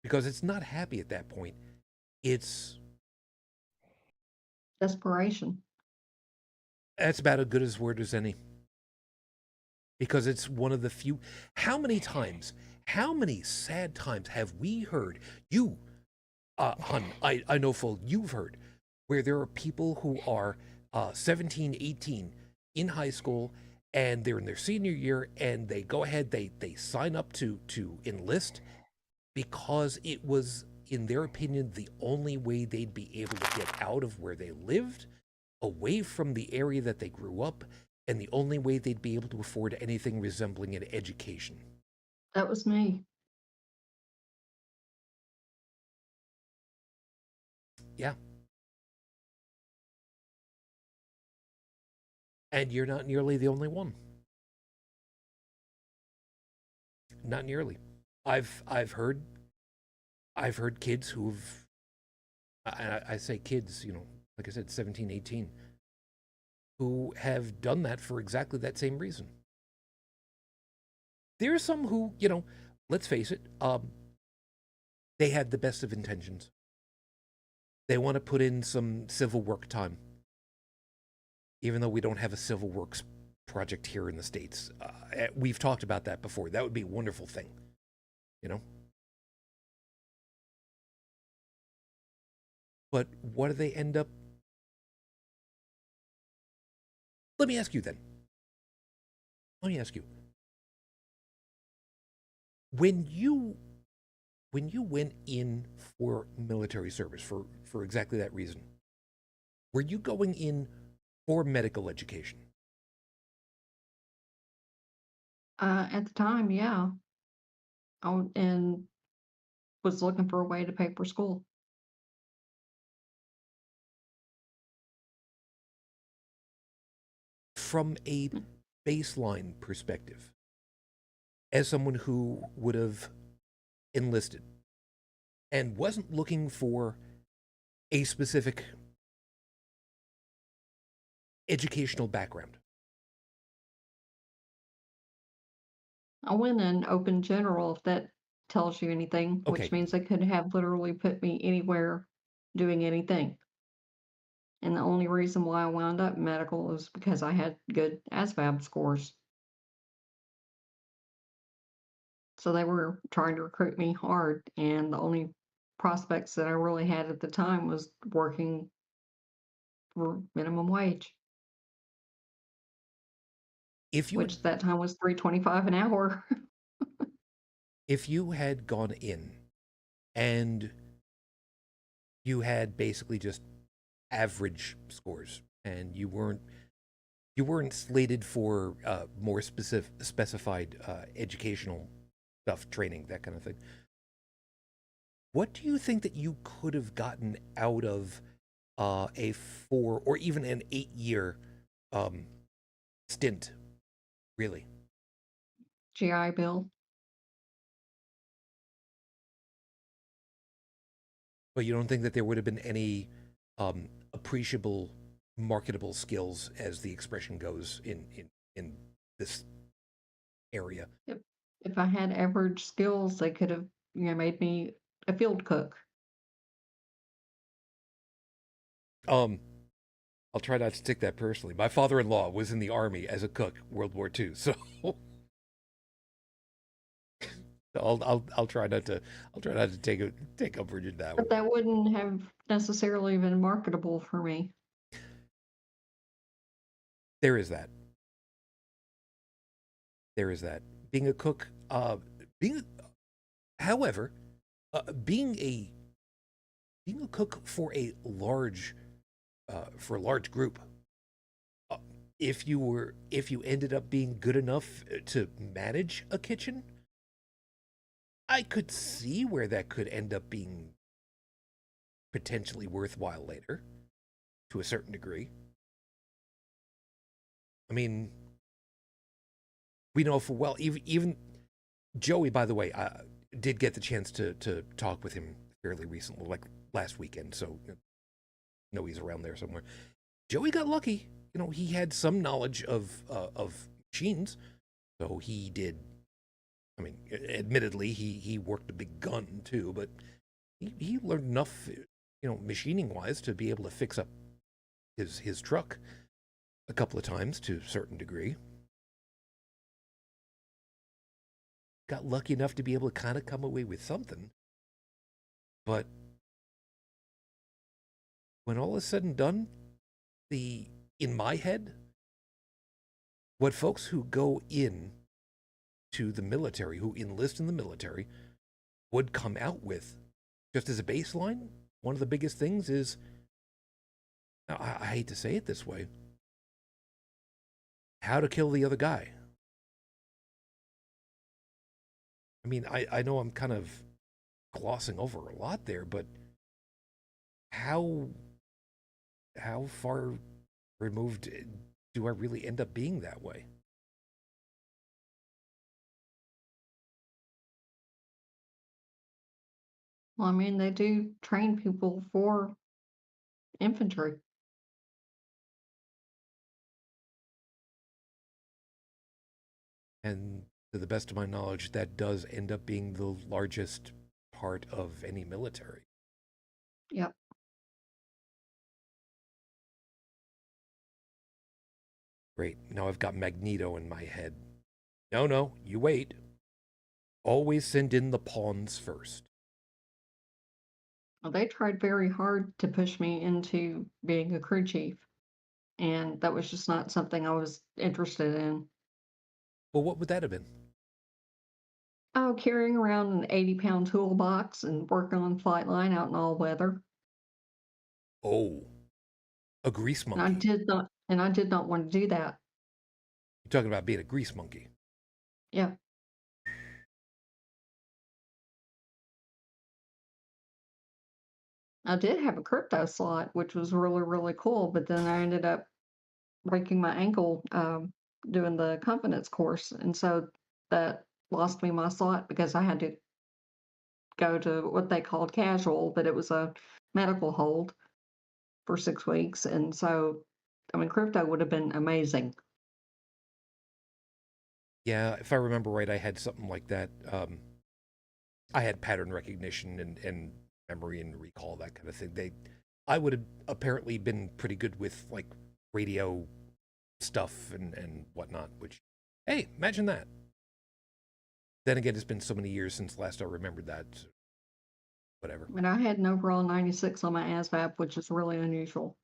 because it's not happy at that point. It's desperation. That's about as good a word as any, because it's one of the few. How many sad times have we heard, you, hun, I know full you've heard, where there are people who are 17, 18 in high school, and they're in their senior year, and they go ahead, they sign up to enlist because it was, in their opinion, the only way they'd be able to get out of where they lived, away from the area that they grew up, and the only way they'd be able to afford anything resembling an education. That was me. Yeah. And you're not nearly the only one. Not nearly. I've heard kids who've, I say kids, like I said, 17, 18, who have done that for exactly that same reason. There are some who, let's face it, they had the best of intentions. They want to put in some civil work time, even though we don't have a civil works project here in the States. We've talked about that before. That would be a wonderful thing, But what do they end up? Let me ask you then. Let me ask you. When you went in for military service for exactly that reason, were you going in for medical education? At the time, yeah. And was looking for a way to pay for school. From a baseline perspective, as someone who would have enlisted and wasn't looking for a specific educational background. I went in open general, if that tells you anything, Okay. which means they could have literally put me anywhere doing anything. And the only reason why I wound up in medical is because I had good ASVAB scores. So they were trying to recruit me hard, and the only prospects that I really had at the time was working for minimum wage, If you which had, at that time was $3.25 an hour. if you had gone in and you had basically just average scores and you weren't slated for more specified educational stuff, training, that kind of thing, what do you think that you could have gotten out of a 4 or even an 8-year stint, really? GI Bill. But you don't think that there would have been any appreciable, marketable skills, as the expression goes, in this area? If I had average skills, they could have, made me a field cook. I'll try not to take that personally. My father-in-law was in the army as a cook, World War II, so I'll try not to take umbrage in that one. But that wouldn't have necessarily been marketable for me. There is that. Being a cook, however, being a cook for a large group, if you ended up being good enough to manage a kitchen, I could see where that could end up being potentially worthwhile later, to a certain degree. I mean, we know for well, even Joey, by the way, did get the chance to talk with him fairly recently, like last weekend, so know he's around there somewhere. Joey got lucky. He had some knowledge of machines, so he did. I mean, admittedly, he worked a big gun too, but he learned enough, machining wise, to be able to fix up his truck a couple of times to a certain degree. Got lucky enough to be able to kind of come away with something. But when all is said and done, in my head, what folks who go in to the military, who enlist in the military, would come out with, just as a baseline, one of the biggest things is, I hate to say it this way, how to kill the other guy. I mean, I know I'm kind of glossing over a lot there, but how far removed do I really end up being that way? Well, I mean, they do train people for infantry. And to the best of my knowledge, that does end up being the largest part of any military. Yep. Great. Now I've got Magneto in my head. No, you wait. Always send in the pawns first. Well, they tried very hard to push me into being a crew chief, and that was just not something I was interested in. Well, what would that have been? Oh, carrying around an 80-pound toolbox and working on Flightline out in all weather. Oh, a grease And I monkey. did not want to do that. You're talking about being a grease monkey. Yeah. I did have a crypto slot, which was really, really cool, but then I ended up breaking my ankle doing the confidence course. And so that lost me my slot because I had to go to what they called casual, but it was a medical hold for 6 weeks. And so, I mean, crypto would have been amazing. Yeah, if I remember right, I had something like that. I had pattern recognition and memory and recall, that kind of thing. I would have apparently been pretty good with like radio stuff and whatnot, which, hey, imagine that. Then again, it's been so many years since last I remembered that. So whatever. And I had an overall 96 on my ASVAB, which is really unusual.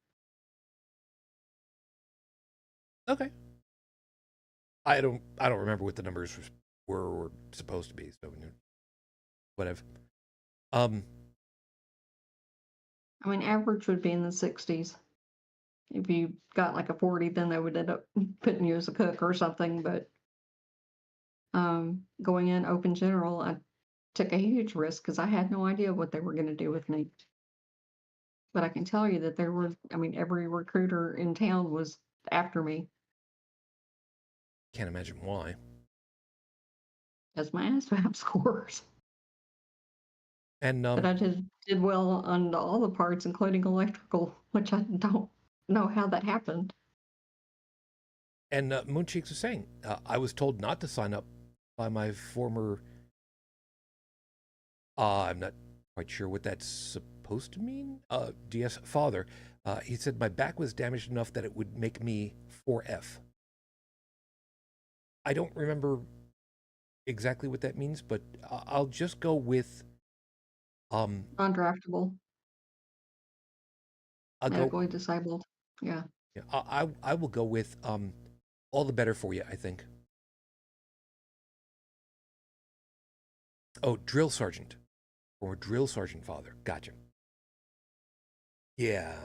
Okay. I don't remember what the numbers were or supposed to be, so whatever. I mean, average would be in the 60s. If you got like a 40, then they would end up putting you as a cook or something. But going in open general, I took a huge risk because I had no idea what they were going to do with me. But I can tell you that every recruiter in town was after me Can't imagine why. as my ASVAB scores. And But I did well on all the parts, including electrical, which I don't know how that happened. And Mooncheeks was saying, I was told not to sign up by my former. I'm not quite sure what that's supposed to mean. DS father. He said my back was damaged enough that it would make me 4F. I don't remember exactly what that means, but I'll just go with Undraftable, medically disabled. Yeah. I will go with all the better for you, I think. Oh, drill sergeant. Or drill sergeant father. Gotcha. Yeah.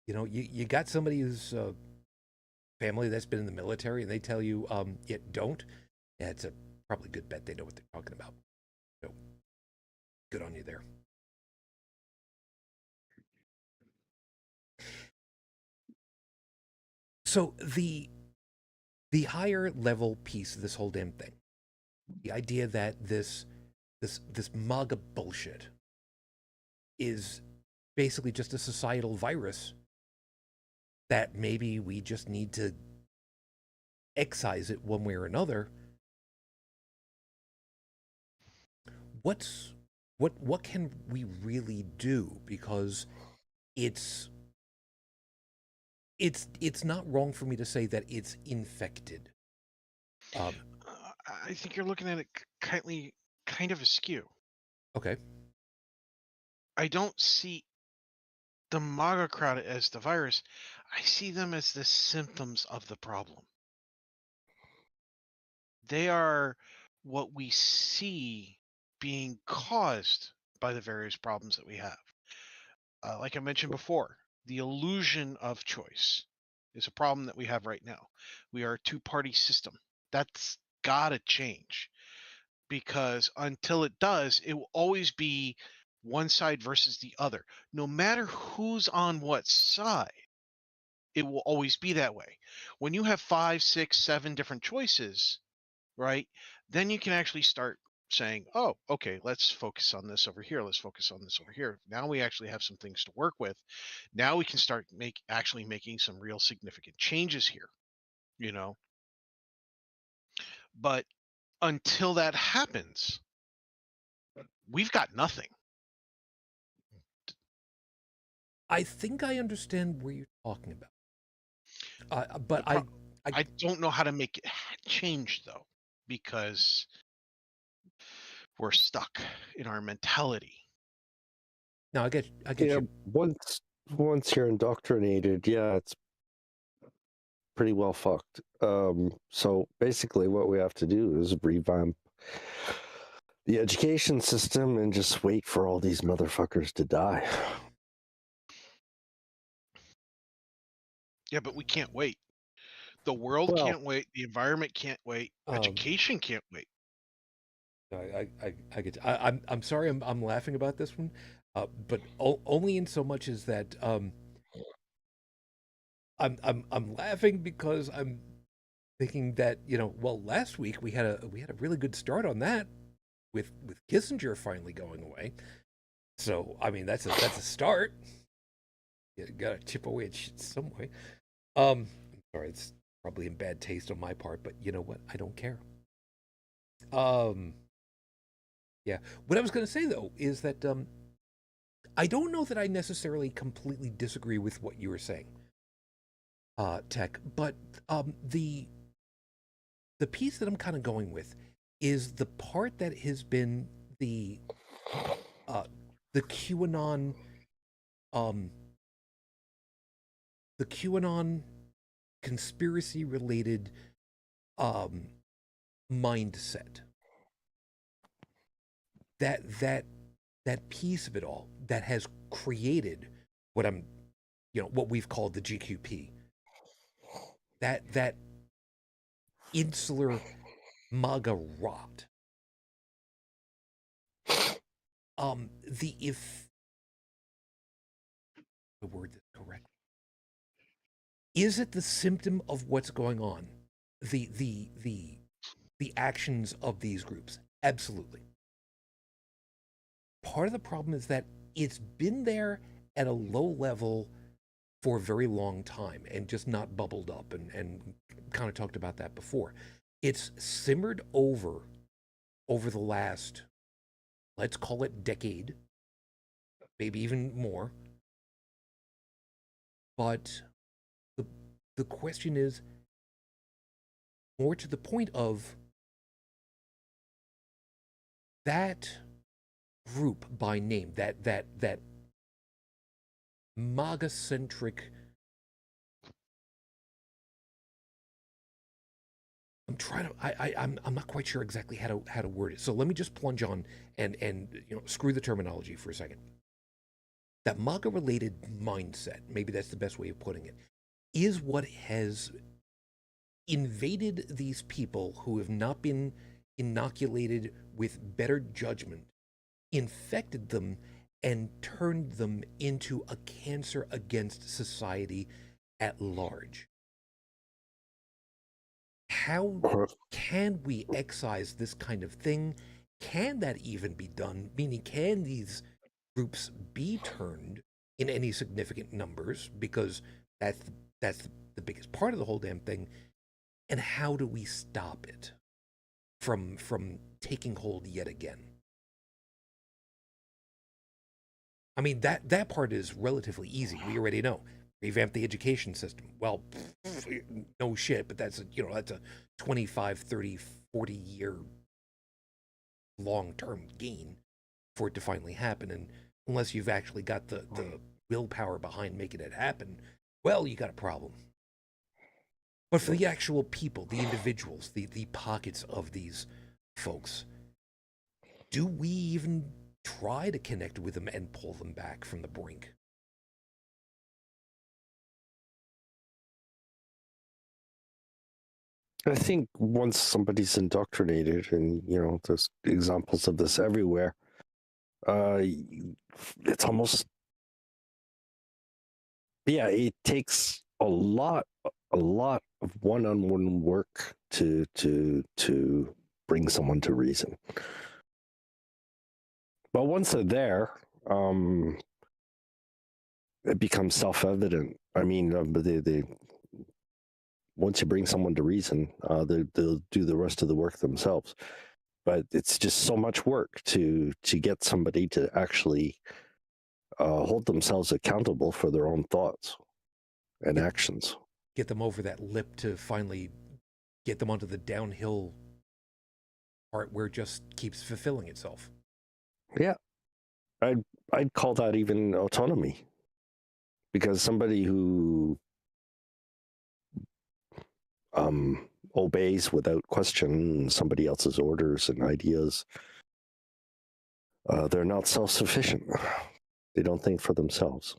You got somebody who's family that's been in the military and they tell you don't. Yeah, it's a probably good bet they know what they're talking about. So good on you there. So the higher level piece of this whole damn thing, the idea that this MAGA bullshit is basically just a societal virus that maybe we just need to excise it one way or another. What can we really do? Because it's not wrong for me to say that it's infected. I think you're looking at it kind of askew. Okay. I don't see the MAGA crowd as the virus. I see them as the symptoms of the problem. They are what we see being caused by the various problems that we have. Like I mentioned before, the illusion of choice is a problem that we have right now. We are a two-party system. That's got to change, because until it does, it will always be one side versus the other. No matter who's on what side, it will always be that way. When you have 5, 6, 7 different choices, right, then you can actually start saying, oh, okay, let's focus on this over here. Let's focus on this over here. Now we actually have some things to work with. Now we can start making some real significant changes here, you know. But until that happens, we've got nothing. I think I understand where you're talking about. But I don't know how to make it change, though, because we're stuck in our mentality. No, I get you. Once you're indoctrinated, yeah, it's pretty well fucked. So basically what we have to do is revamp the education system and just wait for all these motherfuckers to die. Yeah, but we can't wait. The world can't wait. The environment can't wait. Education can't wait. I get you. I'm sorry I'm laughing about this one, but only in so much as that I'm laughing because I'm thinking that, you know, well, last week we had a really good start on that with Kissinger finally going away. So I mean that's a start. You gotta chip away at shit some way. Sorry, it's probably in bad taste on my part, but you know what? I don't care. Yeah. What I was gonna say though is that I don't know that I necessarily completely disagree with what you were saying, Tech, but the piece that I'm kind of going with is the part that has been the QAnon the QAnon conspiracy related mindset. That piece of it all that has created what we've called the GQP. That insular MAGA rot. If the word is correct, is it the symptom of what's going on? The actions of these groups? Absolutely. Part of the problem is that it's been there at a low level for a very long time and just not bubbled up, and kind of talked about that before. It's simmered over the last, let's call it decade, maybe even more. But the question is more to the point of that group by name, that MAGA-centric. I'm not quite sure exactly how to word it. So let me just plunge on and screw the terminology for a second. That MAGA-related mindset, maybe that's the best way of putting it, is what has invaded these people who have not been inoculated with better judgment, infected them, and turned them into a cancer against society at large. How can we excise this kind of thing? Can that even be done? Meaning, can these groups be turned in any significant numbers? Because that's the biggest part of the whole damn thing. And how do we stop it from taking hold yet again? I mean, that part is relatively easy. We already know. Revamp the education system. Well, no shit, but that's a 25, 30, 40 year long-term gain for it to finally happen. And unless you've actually got the willpower behind making it happen, well, you got a problem. But for the actual people, the individuals, the pockets of these folks, do we even try to connect with them and pull them back from the brink? I think once somebody's indoctrinated, and there's examples of this everywhere, it's almost, it takes a lot of one-on-one work to bring someone to reason. But once they're there, it becomes self-evident. I mean, once you bring someone to reason, they'll do the rest of the work themselves. But it's just so much work to get somebody to actually hold themselves accountable for their own thoughts and actions. Get them over that lip to finally get them onto the downhill part where it just keeps fulfilling itself. Yeah. I'd call that even autonomy, because somebody who obeys without question somebody else's orders and ideas, they're not self-sufficient. They don't think for themselves.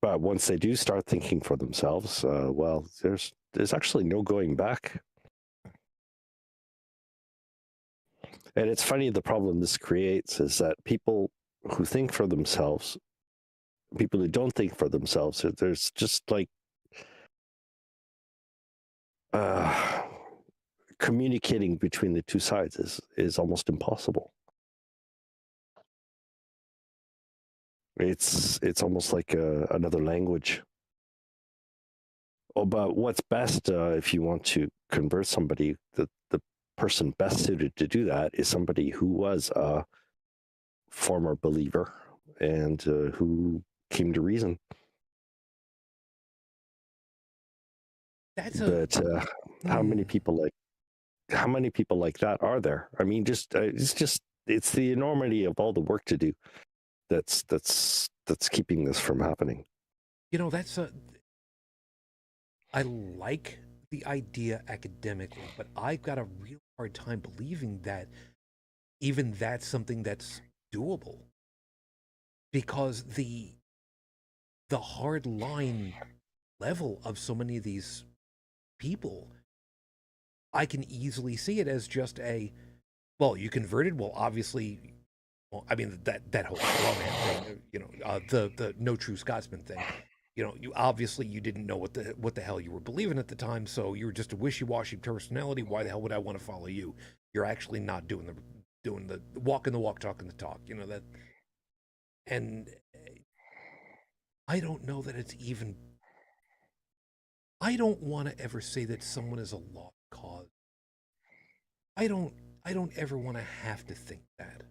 But once they do start thinking for themselves, well, there's actually no going back. And it's funny, the problem this creates is that people who think for themselves, people who don't think for themselves, there's just like communicating between the two sides is almost impossible. It's almost like another language. Oh, but what's best if you want to convert somebody, the person best suited to do that is somebody who was a former believer and who came to reason. How many people like that are there? I mean, it's the enormity of all the work to do that's keeping this from happening. You know, I like the idea academically, but I've got a real hard time believing that even that's something that's doable, because the hard line level of so many of these people, I can easily see it as just well, you converted, well, obviously, well, I mean, that whole straw man thing, you know, the no true Scotsman thing, you know, you didn't know what the hell you were believing at the time, so you were just a wishy-washy personality. Why the hell would I want to follow you? You're actually not doing the walking the walk, talking the talk, you know that. And I don't know that it's even. I don't want to ever say that someone is a lost cause. I don't ever want to have to think that.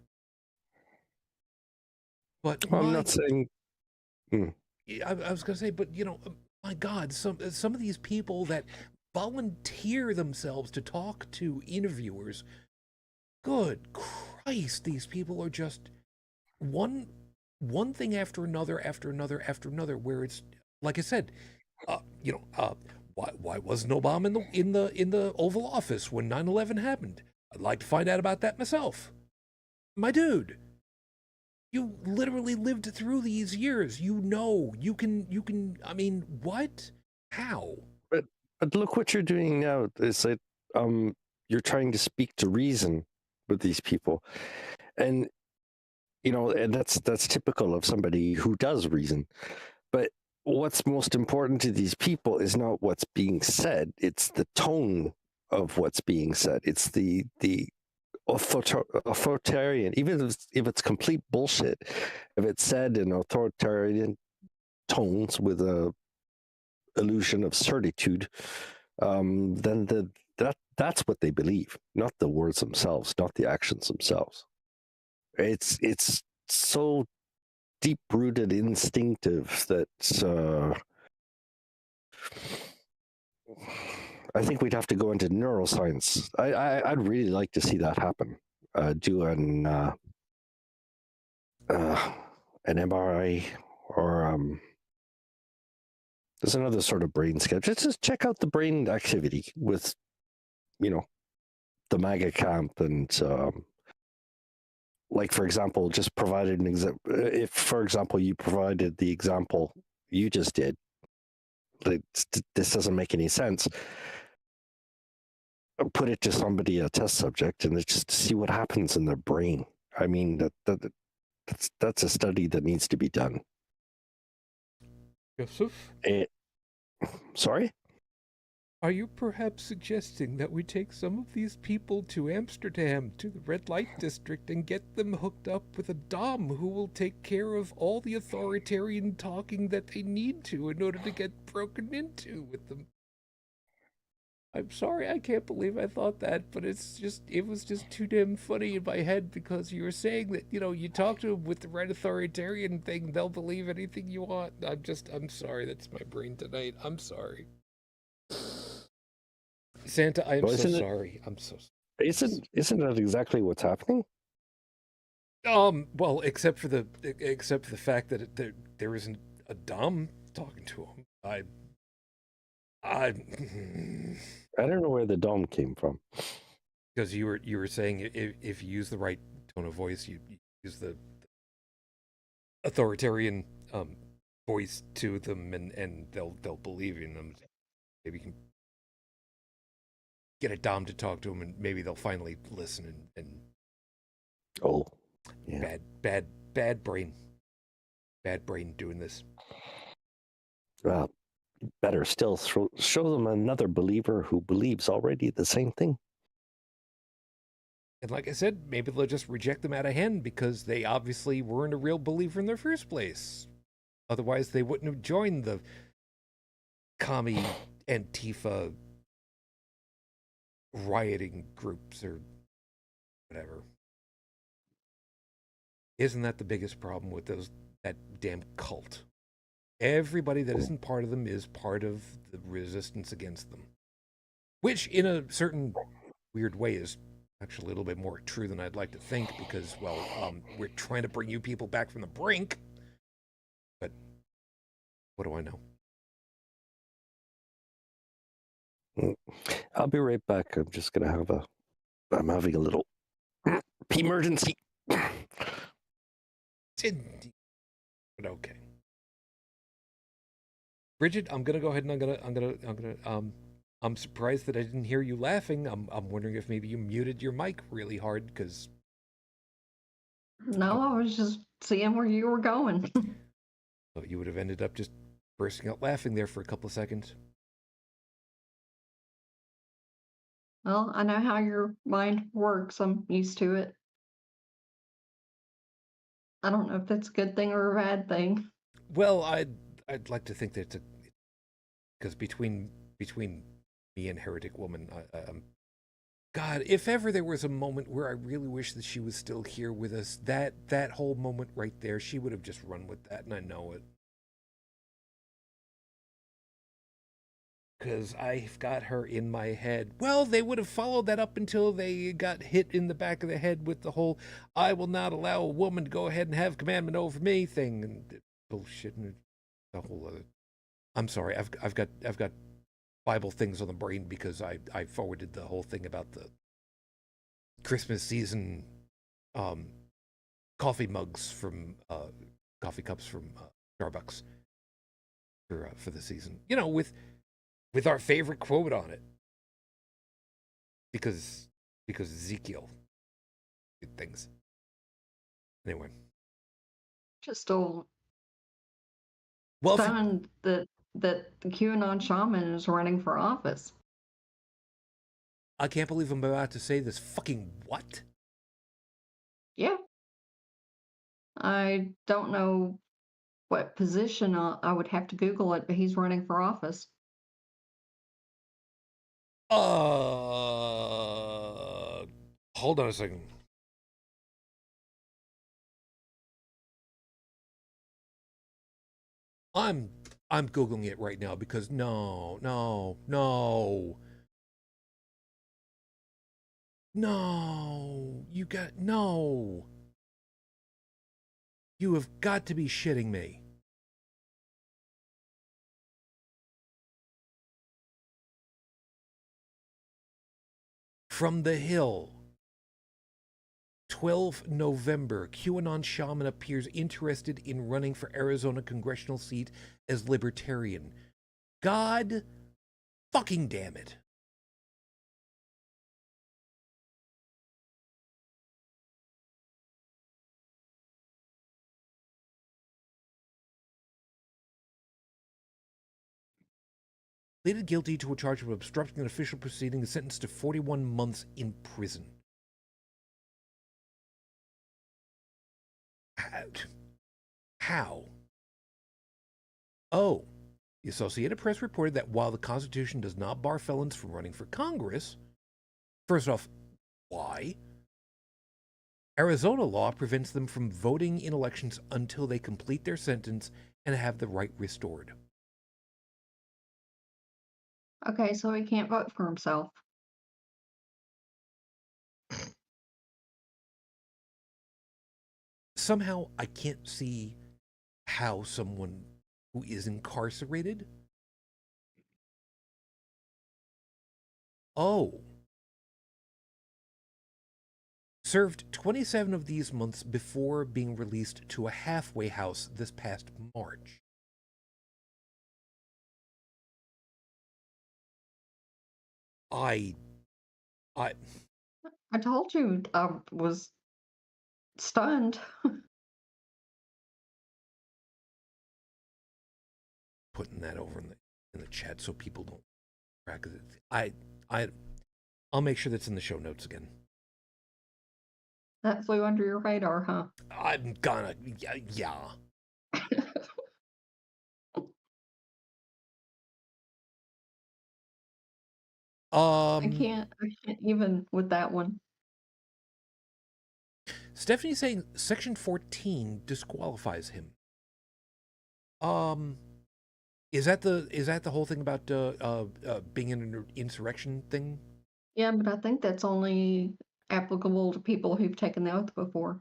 But I'm not saying. I was going to say, but you know, my God, some of these people that volunteer themselves to talk to interviewers, good Christ, these people are just one thing after another, where it's like I said, you know, why wasn't Obama in the Oval Office when 9/11 happened? I'd like to find out about that myself. My dude, you literally lived through these years. You know, you can. I mean, what? How? But look what you're doing now. It's like you're trying to speak to reason with these people, and you know, and that's typical of somebody who does reason. But what's most important to these people is not what's being said; it's the tone of what's being said. It's the authoritarian, even if it's complete bullshit, if it's said in authoritarian tones with a illusion of certitude, then that's what they believe, not the words themselves, not the actions themselves. It's so deep-rooted, instinctive that I think we'd have to go into neuroscience. I'd really like to see that happen. Do an MRI or there's another sort of brain scan. Just check out the brain activity with, you know, the MAGA camp and like, for example, just provided an example. If, for example, you provided the example you just did, like, this doesn't make any sense. Put it to somebody, a test subject, and just see what happens in their brain. I mean, that's a study that needs to be done. Joseph? Sorry? Are you perhaps suggesting that we take some of these people to Amsterdam, to the red light district, and get them hooked up with a dom who will take care of all the authoritarian talking that they need to in order to get broken into with them? I'm sorry, I can't believe I thought that, but it was just too damn funny in my head because you were saying that, you talk to them with the right authoritarian thing, they'll believe anything you want. I'm sorry, that's my brain tonight. I'm sorry. Santa, I am Well, so sorry. I'm so sorry. Isn't that exactly what's happening? Well, except for the fact that there isn't a dom talking to him. I I don't know where the dome came from. because you were saying if you use the right tone of voice, you use the authoritarian voice to them, and they'll believe in them. Maybe you can get a dom to talk to them, and maybe they'll finally listen. And Oh, yeah. bad brain doing this. Well, better still show them another believer who believes already the same thing. And like I said, maybe they'll just reject them out of hand because they obviously weren't a real believer in the first place. Otherwise, they wouldn't have joined the commie Antifa rioting groups or whatever. Isn't that the biggest problem with that damn cult? Everybody that isn't part of them is part of the resistance against them. Which, in a certain weird way, is actually a little bit more true than I'd like to think because, well, we're trying to bring you people back from the brink. But what do I know? I'll be right back. I'm just going to I'm having a little emergency. But okay. Brigid, I'm gonna go ahead and I'm surprised that I didn't hear you laughing. I'm wondering if maybe you muted your mic really hard because No, I was just seeing where you were going. you would have ended up just bursting out laughing there for a couple of seconds. Well, I know how your mind works. I'm used to it. I don't know if that's a good thing or a bad thing. Well, I'd like to think that it's because between me and Heretic Woman, God, if ever there was a moment where I really wish that she was still here with us, that whole moment right there, she would have just run with that, and I know it. Because I've got her in my head. Well, they would have followed that up until they got hit in the back of the head with the whole "I will not allow a woman to go ahead and have commandment over me" thing, and bullshit, and the whole other. I'm sorry, I've got Bible things on the brain because I forwarded the whole thing about the Christmas season coffee mugs from coffee cups from Starbucks for the season. With our favorite quote on it. Because Ezekiel did things. Anyway. Just old Well, found that the QAnon Shaman is running for office. I can't believe I'm about to say this. Fucking what? Yeah. I don't know what position I would have to Google it, but he's running for office. Hold on a second. I'm Googling it right now because no. You have got to be shitting me. From the Hill. 12 November, QAnon Shaman appears interested in running for Arizona congressional seat as Libertarian. God fucking damn it. pleaded guilty to a charge of obstructing an official proceeding and sentenced to 41 months in prison. How? Oh, the Associated Press reported that while the Constitution does not bar felons from running for Congress, first off, why? Arizona law prevents them from voting in elections until they complete their sentence and have the right restored. Okay, so he can't vote for himself. Somehow, I can't see how someone who is incarcerated. Oh. Served 27 of these months before being released to a halfway house this past March. I told you I was stunned. putting that over in the chat so people don't track it. I'll make sure that's in the show notes again. That flew under your radar, huh? I'm gonna, yeah. I can't even with that one. Stephanie's saying Section 14 disqualifies him. Is that the whole thing about being in an insurrection thing? Yeah, but I think that's only applicable to people who've taken the oath before.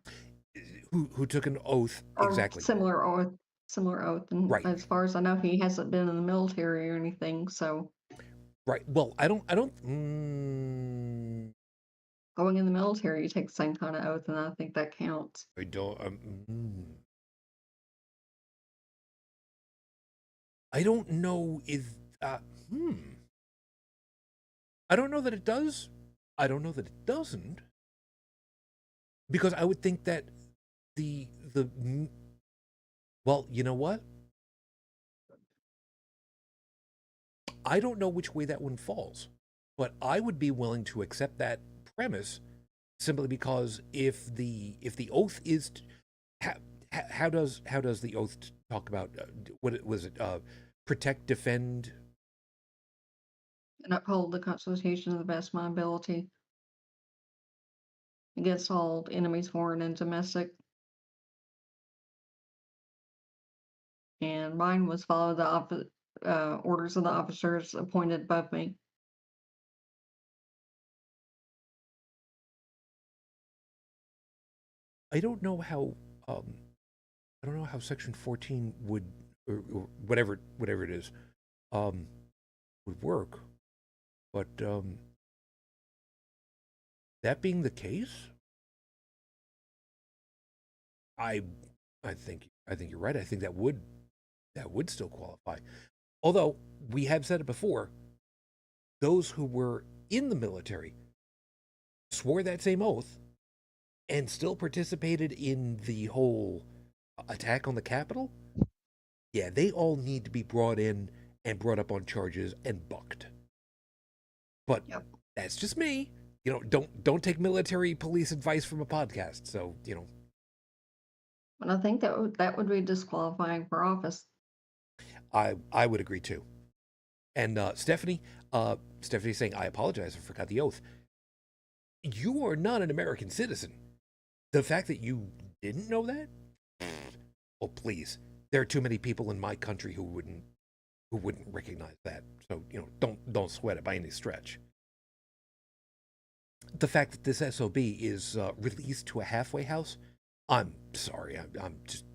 Who took an oath, or exactly. Similar oath. And right. As far as I know, he hasn't been in the military or anything, so. Right. Well, I don't. Going in the military, you take the same kind of oath, and I think that counts. I don't. I don't know if. I don't know that it does. I don't know that it doesn't. Because I would think that well, you know what? I don't know which way that one falls, but I would be willing to accept that premise simply because if the oath is how does the oath talk about what was it protect, defend, and uphold the Constitution to the best of my ability against all enemies, foreign and domestic. And mine was follow the orders of the officers appointed above me. I don't know how Section 14 would or whatever it is would work, but that being the case, I think you're right. I think that would still qualify. Although we have said it before, those who were in the military swore that same oath and still participated in the whole attack on the Capitol. Yeah, they all need to be brought in and brought up on charges and bucked. But Yep. That's just me. You know, don't take military police advice from a podcast. So, you know. And I think that would be disqualifying for office. I would agree too. And Stephanie's saying, I apologize, I forgot the oath. You are not an American citizen. The fact that you didn't know that? Oh, please. There are too many people in my country who wouldn't recognize that. So, you know, don't sweat it by any stretch. The fact that this SOB is released to a halfway house, I'm sorry. I'm just,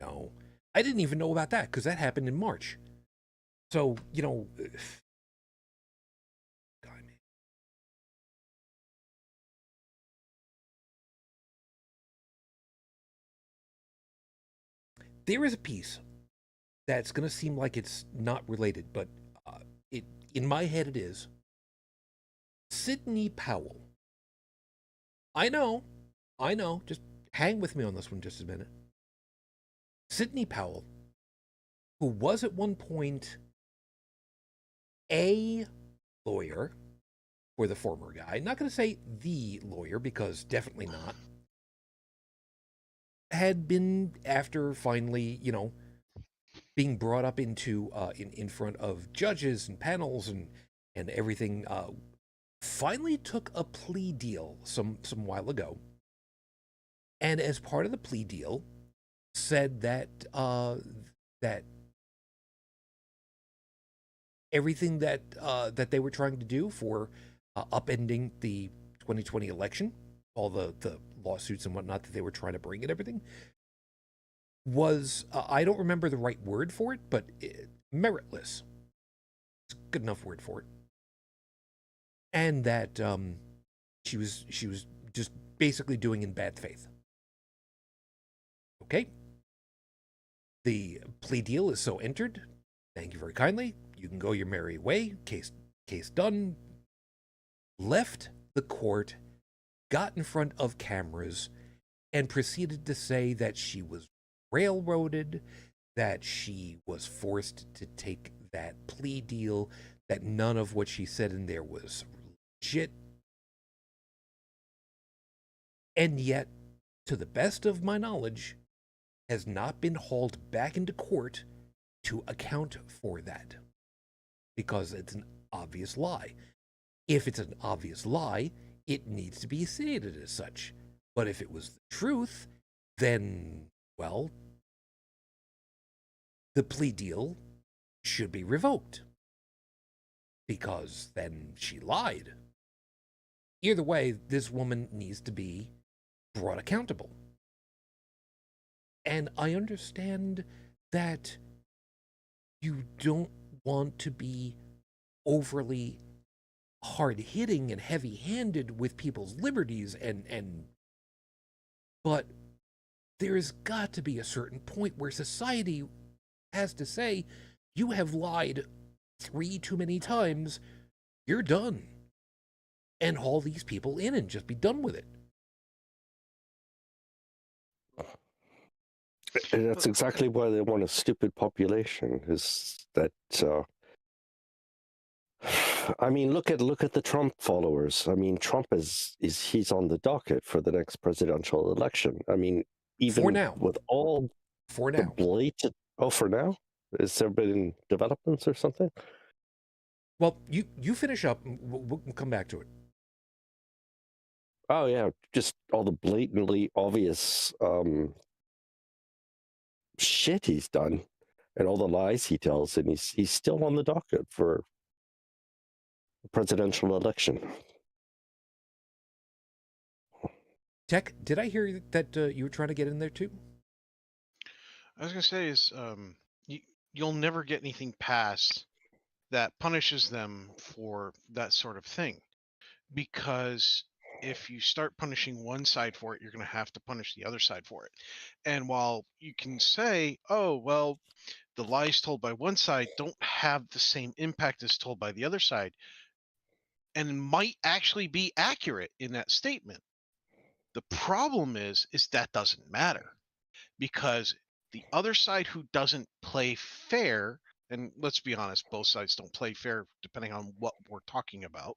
no. I didn't even know about that because that happened in March. So, you know, God, man. There is a piece that's going to seem like it's not related, but in my head it is. Sidney Powell. I know. Just hang with me on this one just a minute. Sidney Powell, who was at one point a lawyer for the former guy, not going to say the lawyer because definitely not, had been, after finally, being brought up into in front of judges and panels and everything, finally took a plea deal some while ago, and as part of the plea deal, said that that everything that that they were trying to do for upending the 2020 election, all the lawsuits and whatnot that they were trying to bring and everything, was I don't remember the right word for it, but meritless. It's a good enough word for it. And that she was just basically doing in bad faith. Okay. The plea deal is so entered. Thank you very kindly. You can go your merry way. Case done. Left the court, got in front of cameras, and proceeded to say that she was railroaded, that she was forced to take that plea deal, that none of what she said in there was legit. And yet, to the best of my knowledge, has not been hauled back into court to account for that, because it's an obvious lie. If it's an obvious lie, it needs to be stated as such. But if it was the truth, then, well, the plea deal should be revoked, because then she lied. Either way, this woman needs to be brought accountable. And I understand that you don't want to be overly hard-hitting and heavy-handed with people's liberties, but there's got to be a certain point where society has to say, you have lied 3 too many times, you're done. And haul these people in and just be done with it. And that's exactly why they want a stupid population, is that I mean, look at the Trump followers. I mean, Trump is he's on the docket for the next presidential election. I mean, even for now, with all for the now, blatant. Oh, for now, is there been developments or something? Well, you finish up. We'll come back to it. Oh yeah, just all the blatantly obvious shit he's done, and all the lies he tells, and he's still on the docket for the presidential election. Tech, did I hear that you were trying to get in there too? I was going to say is you'll never get anything passed that punishes them for that sort of thing, because if you start punishing one side for it, you're going to have to punish the other side for it. And while you can say, oh, well, the lies told by one side don't have the same impact as told by the other side, and might actually be accurate in that statement, the problem is that doesn't matter, because the other side who doesn't play fair, and let's be honest, both sides don't play fair depending on what we're talking about,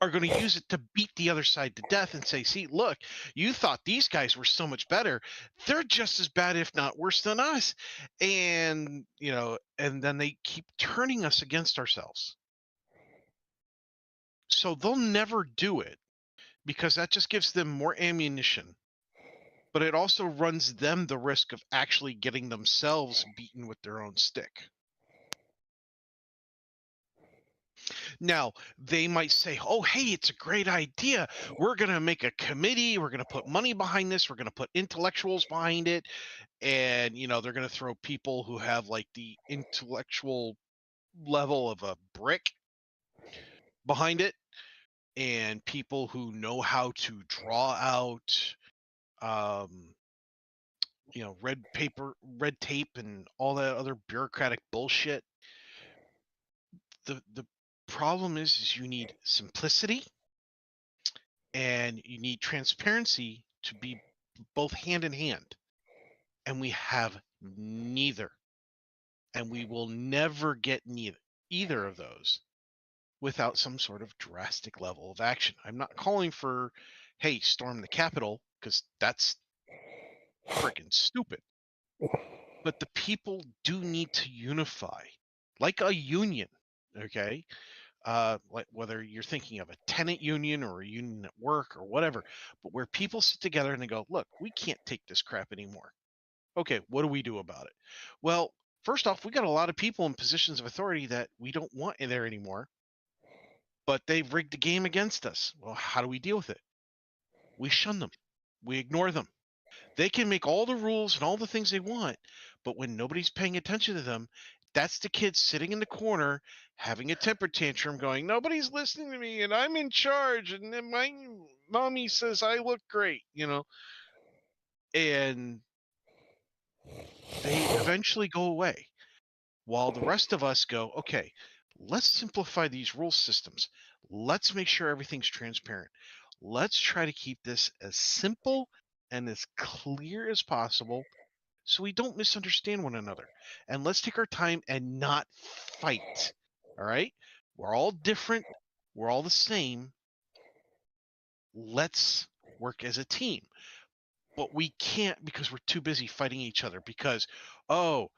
are going to use it to beat the other side to death and say, see, look, you thought these guys were so much better. They're just as bad, if not worse than us. And, and then they keep turning us against ourselves. So they'll never do it, because that just gives them more ammunition. But it also runs them the risk of actually getting themselves beaten with their own stick. Now, they might say, oh, hey, it's a great idea. We're going to make a committee. We're going to put money behind this. We're going to put intellectuals behind it. And, they're going to throw people who have like the intellectual level of a brick behind it, and people who know how to draw out red tape and all that other bureaucratic bullshit. The problem is you need simplicity and you need transparency to be both hand in hand, and we have neither, and we will never get neither. either of those without some sort of drastic level of action. I'm not calling for, hey, storm the Capitol, because that's freaking stupid. But the people do need to unify like a union, okay? Like whether you're thinking of a tenant union or a union at work or whatever, but where people sit together and they go, look, we can't take this crap anymore. Okay, what do we do about it? Well, first off, we got a lot of people in positions of authority that we don't want in there anymore, but they've rigged the game against us. Well, how do we deal with it? We shun them. We ignore them. They can make all the rules and all the things they want, but when nobody's paying attention to them, that's the kid sitting in the corner having a temper tantrum going, nobody's listening to me and I'm in charge and then my mommy says I look great, and they eventually go away while the rest of us go, okay, let's simplify these rule systems. Let's make sure everything's transparent. Let's try to keep this as simple and as clear as possible so we don't misunderstand one another. And let's take our time and not fight. All right? We're all different. We're all the same. Let's work as a team. But we can't because we're too busy fighting each other because, oh,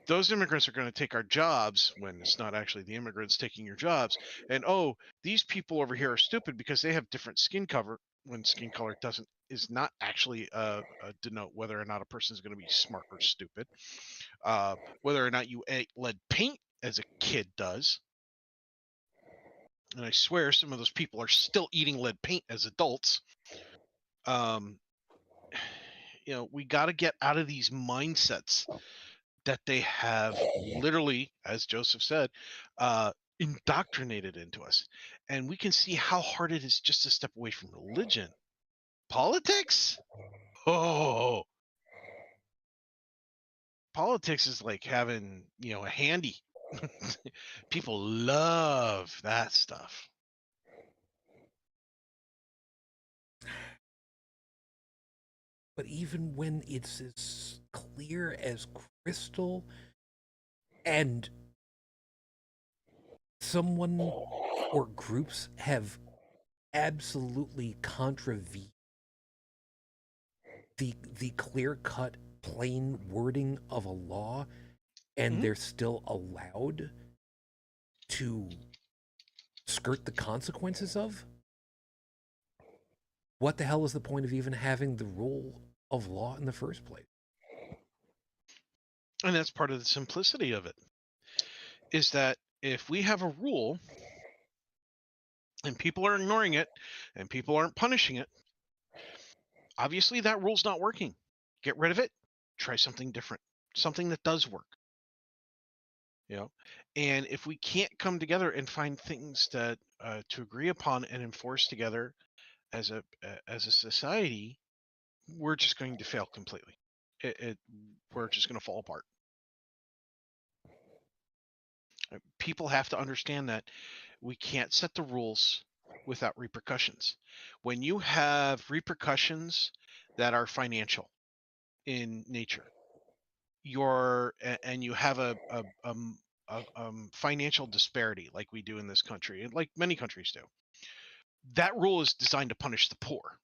those immigrants are going to take our jobs when it's not actually the immigrants taking your jobs. And oh, these people over here are stupid because they have different skin cover when skin color is not actually denote whether or not a person is going to be smart or stupid. Whether or not you ate lead paint as a kid does. And I swear some of those people are still eating lead paint as adults. We got to get out of these mindsets that they have literally, as Joseph said, indoctrinated into us. And we can see how hard it is just to step away from religion. Politics? Oh, politics is like having, a handy. People love that stuff. But even when it's as clear as crystal and someone or groups have absolutely contravened the clear-cut, plain wording of a law, and they're still allowed to skirt the consequences of? What the hell is the point of even having the rule of law in the first place? And that's part of the simplicity of it, is that if we have a rule and people are ignoring it and people aren't punishing it, obviously that rule's not working. Get rid of it, try something different, something that does work. And if we can't come together and find things that to agree upon and enforce together as a society, we're just going to fail completely. We're just going to fall apart. People have to understand that we can't set the rules without repercussions. When you have repercussions that are financial in nature, and you have a financial disparity like we do in this country, and like many countries do, that rule is designed to punish the poor.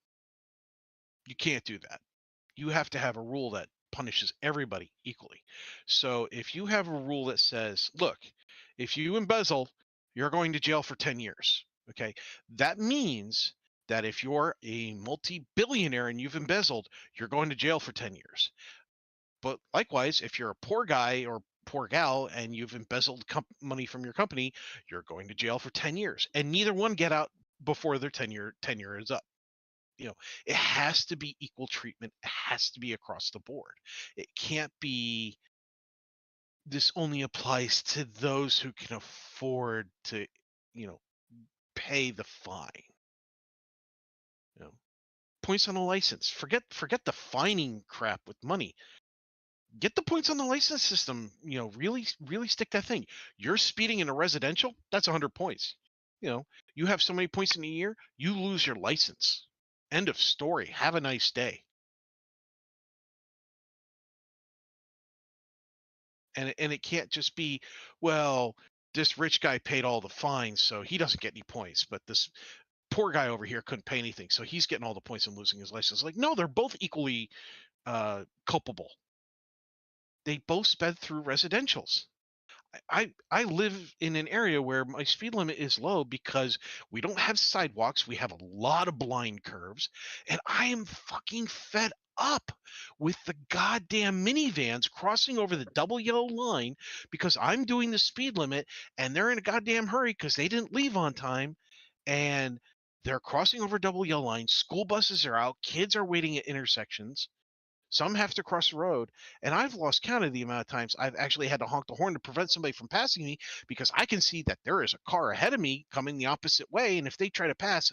You can't do that. You have to have a rule that punishes everybody equally. So if you have a rule that says, look, if you embezzle, you're going to jail for 10 years. Okay. That means that if you're a multi-billionaire and you've embezzled, you're going to jail for 10 years. But likewise, if you're a poor guy or poor gal and you've embezzled money from your company, you're going to jail for 10 years. And neither one get out before their tenure is up. It has to be equal treatment. It has to be across the board. It can't be this only applies to those who can afford to, pay the fine. Points on a license. Forget the fining crap with money. Get the points on the license system. Really, really stick that thing. You're speeding in a residential, that's 100 points. You have so many points in a year, you lose your license. End of story. Have a nice day. And it can't just be, well, this rich guy paid all the fines, so he doesn't get any points, but this poor guy over here couldn't pay anything, so he's getting all the points and losing his license. Like, no, they're both equally culpable. They both sped through residentials. I live in an area where my speed limit is low because we don't have sidewalks. We have a lot of blind curves, and I am fucking fed up with the goddamn minivans crossing over the double yellow line because I'm doing the speed limit and they're in a goddamn hurry because they didn't leave on time, and they're crossing over double yellow line. School buses are out. Kids are waiting at intersections. Some have to cross the road, and I've lost count of the amount of times I've actually had to honk the horn to prevent somebody from passing me because I can see that there is a car ahead of me coming the opposite way, and if they try to pass,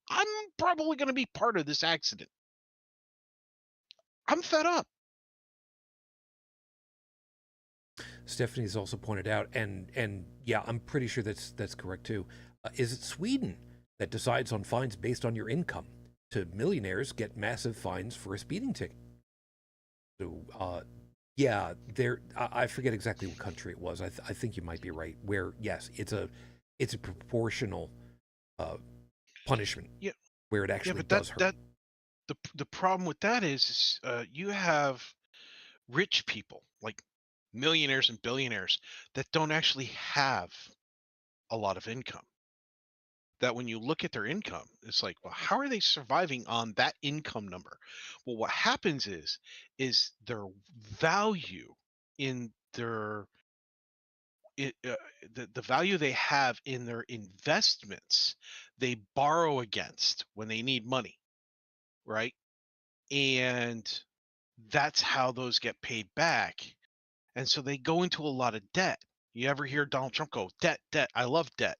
I'm probably going to be part of this accident. I'm fed up. Stephanie's also pointed out, and yeah, I'm pretty sure that's correct too. Is it Sweden that decides on fines based on your income? To millionaires get massive fines for a speeding ticket. So, yeah, I forget exactly what country it was. I think you might be right. Where yes, it's a proportional punishment. Yeah, where it actually but does hurt. The problem with that is you have rich people like millionaires and billionaires that don't actually have a lot of income. That when you look at their income, it's like, well, how are they surviving on that income number? Well, what happens is their value in their the value they have in their investments, they borrow against when they need money, right? And that's how those get paid back. And so they go into a lot of debt. You ever hear Donald Trump go, debt, debt, I love debt?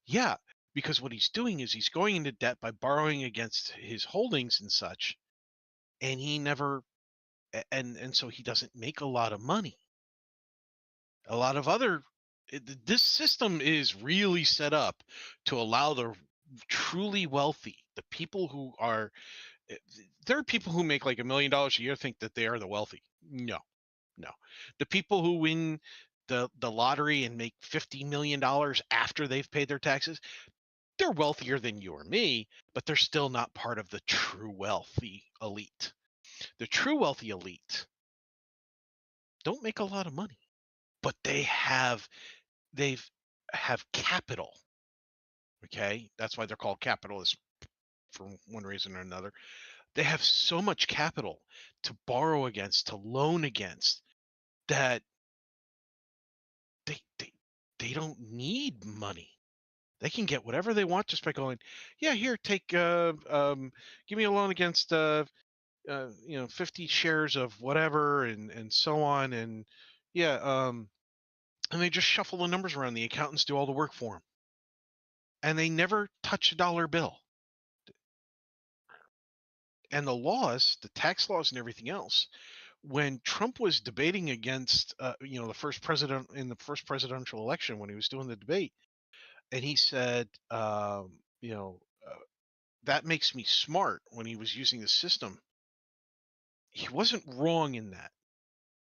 Yeah, because what he's doing is he's going into debt by borrowing against his holdings and such, and he never and so he doesn't make a lot of money. A lot of other this system is really set up to allow the truly wealthy, the people who are there are people who make like $1 million a year think that they are the wealthy. No. The people who win the lottery and make $50 million after they've paid their taxes, they're wealthier than you or me, but they're still not part of the true wealthy elite. The true wealthy elite don't make a lot of money, but they have capital. Okay, that's why they're called capitalists for one reason or another. They have so much capital to borrow against, to loan against, that they don't need money. They can get whatever they want just by going, yeah, here, take, give me a loan against, 50 shares of whatever, and so on, and yeah, and they just shuffle the numbers around. The accountants do all the work for them, and they never touch a dollar bill. And the laws, the tax laws, and everything else. When Trump was debating against, the first president in the first presidential election, when he was doing the debate, and he said, that makes me smart when he was using the system. He wasn't wrong in that.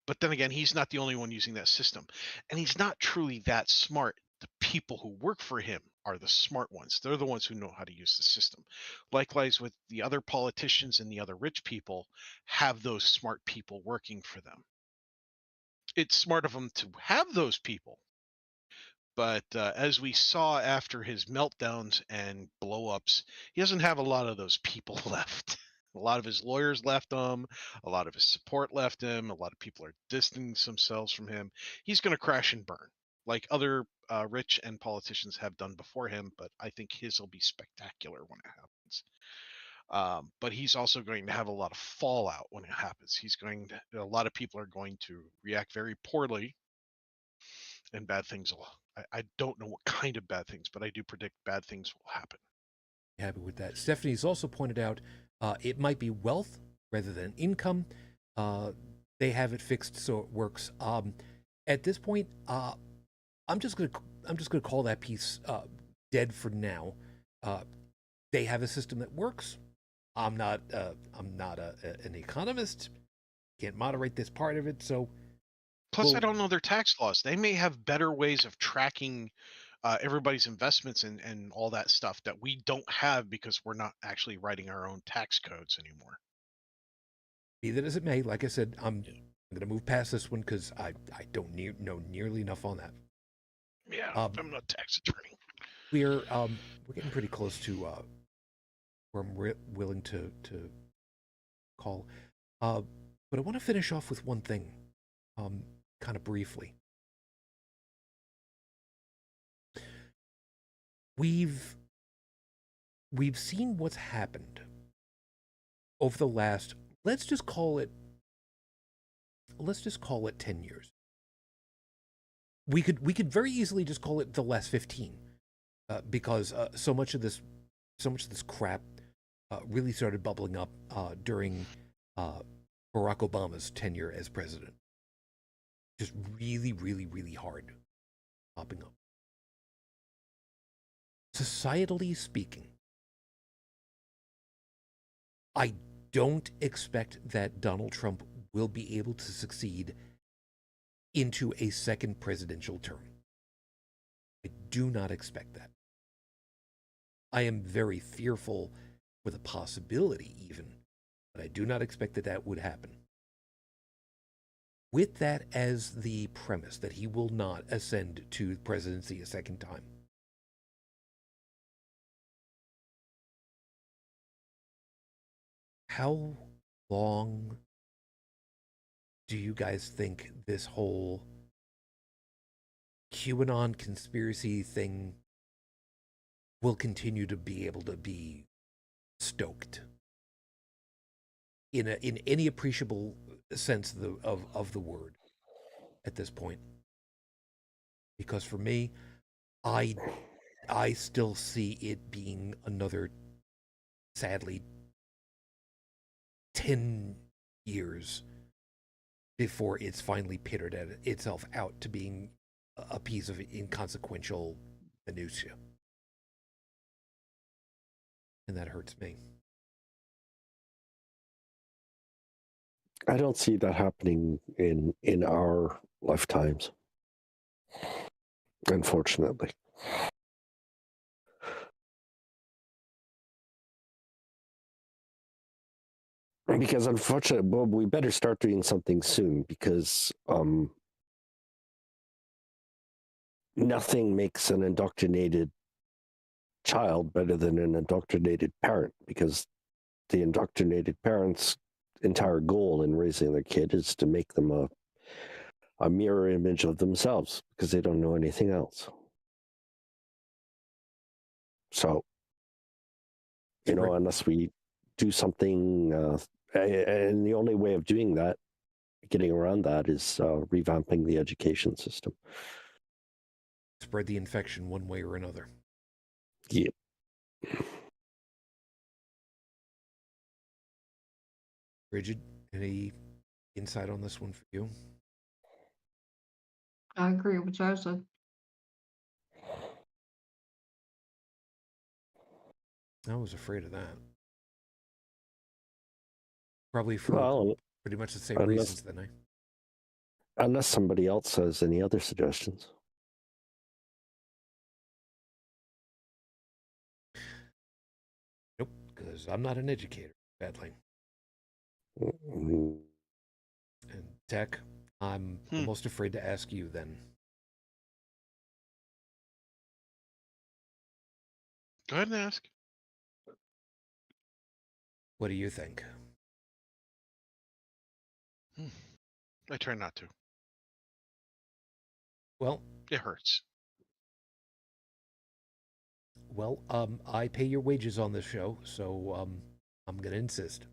But then again, he's not the only one using that system. And he's not truly that smart. The people who work for him are the smart ones. They're the ones who know how to use the system. Likewise, with the other politicians and the other rich people, have those smart people working for them. It's smart of them to have those people. But as we saw after his meltdowns and blow-ups, he doesn't have a lot of those people left. A lot of his lawyers left him. A lot of his support left him. A lot of people are distancing themselves from him. He's going to crash and burn, like other rich and politicians have done before him. But I think his will be spectacular when it happens. But he's also going to have a lot of fallout when it happens. A lot of people are going to react very poorly, and bad things will. I don't know what kind of bad things, but I do predict bad things will happen. Happy with that. Stephanie's also pointed out it might be wealth rather than income. They have it fixed so it works. At this point, I'm just gonna call that piece dead for now. They have a system that works. I'm not an economist. Can't moderate this part of it, so Plus, I Well, don't know their tax laws. They may have better ways of tracking everybody's investments and all that stuff that we don't have because we're not actually writing our own tax codes anymore. be that as it may, like I said, I'm going to move past this one because I don't know nearly enough on that. Yeah, I'm not a tax attorney. We're getting pretty close to where I'm willing to call. But I want to finish off with one thing, kind of briefly. We've seen what's happened over the last, let's just call it 10 years. We could very easily just call it the last 15, because so much of this crap really started bubbling up during Barack Obama's tenure as president. Just really, really, really hard popping up. Societally speaking, I don't expect that Donald Trump will be able to succeed into a second presidential term. I do not expect that. I am very fearful for the possibility even, but I do not expect that that would happen. With that as the premise that he will not ascend to the presidency a second time, how long do you guys think this whole QAnon conspiracy thing will continue to be able to be stoked in any appreciable sense of the word at this point? Because for me, I still see it being another, sadly, 10 years before it's finally pittered itself out to being a piece of inconsequential minutia. And that hurts me. I don't see that happening in our lifetimes, unfortunately. Because unfortunately, well, we better start doing something soon, because nothing makes an indoctrinated child better than an indoctrinated parent, because the indoctrinated parent's entire goal in raising their kid is to make them a mirror image of themselves, because they don't know anything else. So, unless we do something, and the only way of doing that, getting around that, is revamping the education system. Spread the infection one way or another. Yep. Brigid, any insight on this one for you? I agree with Joseph. I was afraid of that. Probably for pretty much the same reasons then, eh? Unless somebody else has any other suggestions. Nope, because I'm not an educator, badly. Mm-hmm. And Tech, I'm almost afraid to ask you then. Go ahead and ask. What do you think? I try not to. Well, it hurts. Well, I pay your wages on this show, so I'm going to insist.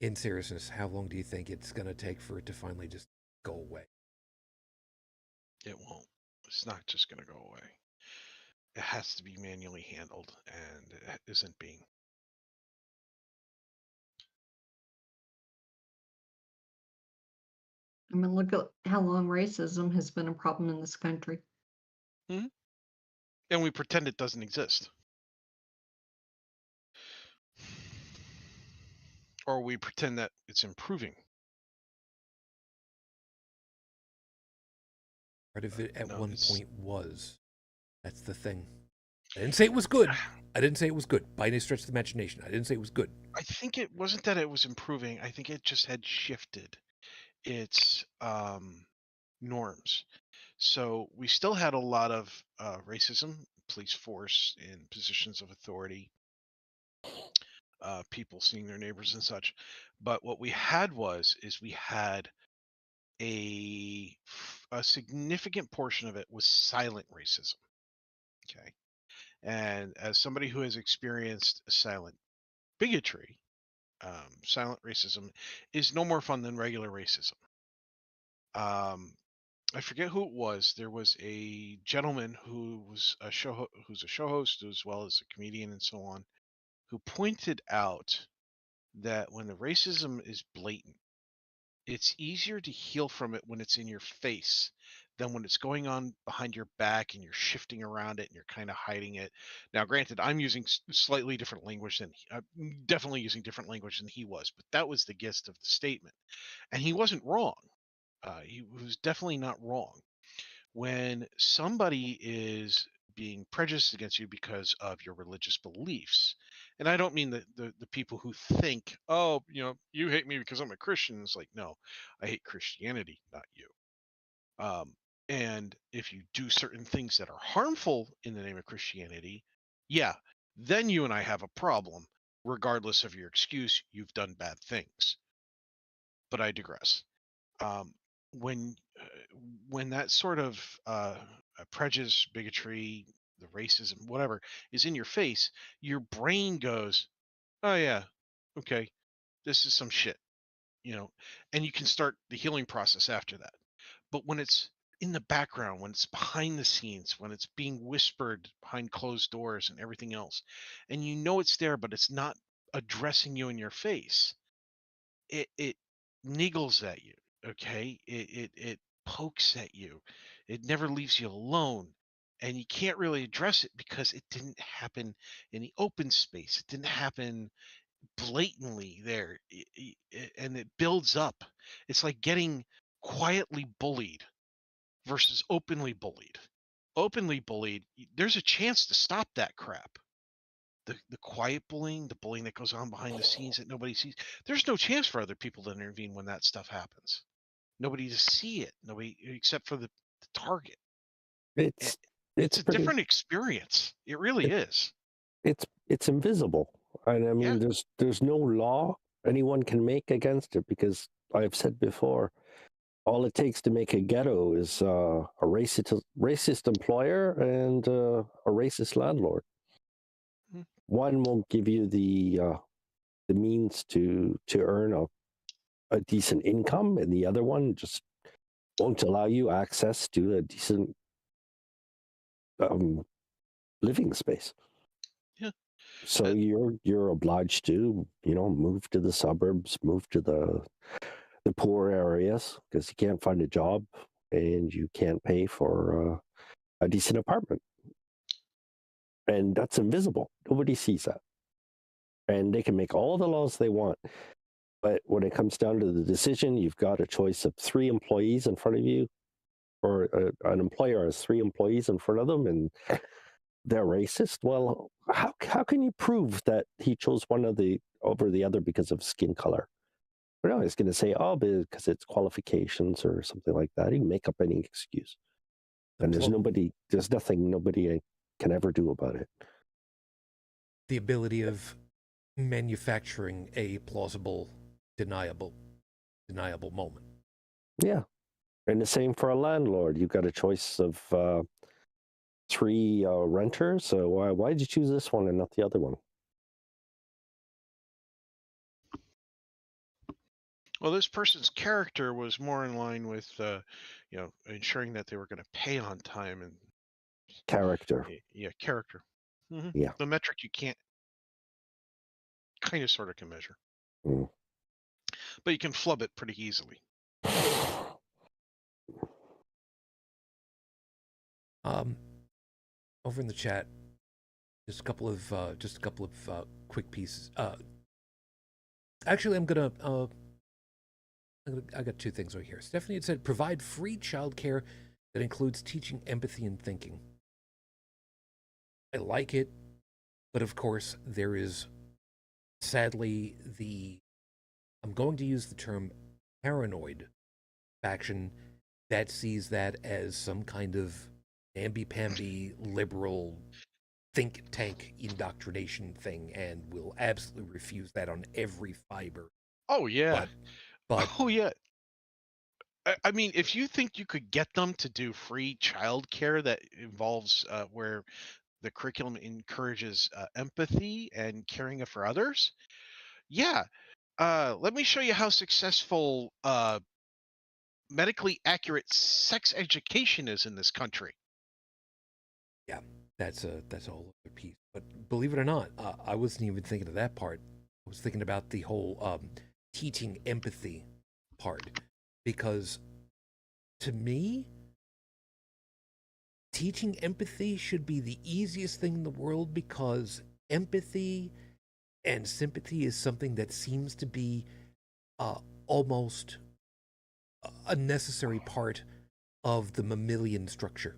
In seriousness, how long do you think it's going to take for it to finally just go away? It won't. It's not just going to go away. It has to be manually handled, and it isn't being. I mean, look at how long racism has been a problem in this country. And we pretend it doesn't exist. Or we pretend that it's improving Part of it at No, one point was. That's the thing. I didn't say it was good. I didn't say it was good by any stretch of the imagination. I didn't say it was good. I think it wasn't that it was improving. I think it just had shifted its norms. So we still had a lot of racism, police force in positions of authority, people seeing their neighbors and such. But what we had is we had a significant portion of it was silent racism. Okay. And as somebody who has experienced silent bigotry, silent racism is no more fun than regular racism. I forget who it was. There was a gentleman who was who's a show host as well as a comedian and so on, who pointed out that when the racism is blatant, it's easier to heal from it when it's in your face than when it's going on behind your back and you're shifting around it and you're kind of hiding it. Now, granted, I'm using slightly different language than I'm definitely using different language than he was, but that was the gist of the statement, and he wasn't wrong. He was definitely not wrong. When somebody is being prejudiced against you because of your religious beliefs, and I don't mean the people who think, oh, you hate me because I'm a Christian. It's like, no, I hate Christianity, not you. And if you do certain things that are harmful in the name of Christianity, yeah, then you and I have a problem. Regardless of your excuse, you've done bad things. But I digress. When when that sort of prejudice, bigotry, the racism, whatever, is in your face, your brain goes, "Oh yeah, okay, this is some shit," and you can start the healing process after that. But when it's in the background, when it's behind the scenes, when it's being whispered behind closed doors and everything else, and you know it's there, but it's not addressing you in your face, it niggles at you. Okay, it pokes at you. It never leaves you alone, and you can't really address it because it didn't happen in the open space. It didn't happen blatantly there, and it builds up. It's like getting quietly bullied versus openly bullied. Openly bullied, there's a chance to stop that crap. The quiet bullying, the bullying that goes on behind the scenes that nobody sees, there's no chance for other people to intervene when that stuff happens. Nobody to see it, nobody except for the target. It's It's it's a pretty different experience. It really is. it's invisible. And I Yeah. mean, there's no law anyone can make against it, because I've said before, all it takes to make a ghetto is a racist employer and a racist landlord. Mhm. One won't give you the means to earn a decent income, and the other one just won't allow you access to a decent living space. Yeah. So you're obliged to, move to the suburbs, move to the poor areas, because you can't find a job and you can't pay for a decent apartment. And that's invisible. Nobody sees that. And they can make all the laws they want. But when it comes down to the decision, you've got a choice of 3 employees in front of you, or an employer has 3 employees in front of them, and they're racist. Well, how can you prove that he chose one over the other because of skin color? No, he's going to say, oh, because it's qualifications or something like that. He can make up any excuse. And there's nothing nobody can ever do about it. The ability of manufacturing a plausible, deniable moment. Yeah. And the same for a landlord. You've got a choice of 3 renters. So why did you choose this one and not the other one? Well, this person's character was more in line with, ensuring that they were going to pay on time and Character. yeah, character. Yeah. The metric you can't kind of sort of can measure, Mm. but you can flub it pretty easily. Over in the chat, just a couple of quick pieces. Actually, I got 2 things right here. Stephanie had said, provide free childcare that includes teaching empathy and thinking. I like it, but of course there is sadly I'm going to use the term paranoid faction that sees that as some kind of namby-pamby liberal think tank indoctrination thing and will absolutely refuse that on every fiber. Oh yeah. But Oh yeah. I mean, if you think you could get them to do free childcare that involves where the curriculum encourages empathy and caring for others, yeah. Let me show you how successful medically accurate sex education is in this country. yeah, that's a whole other piece. But believe it or not, I wasn't even thinking of that part. I was thinking about the whole teaching empathy part, because to me, teaching empathy should be the easiest thing in the world, because empathy and sympathy is something that seems to be almost a necessary part of the mammalian structure,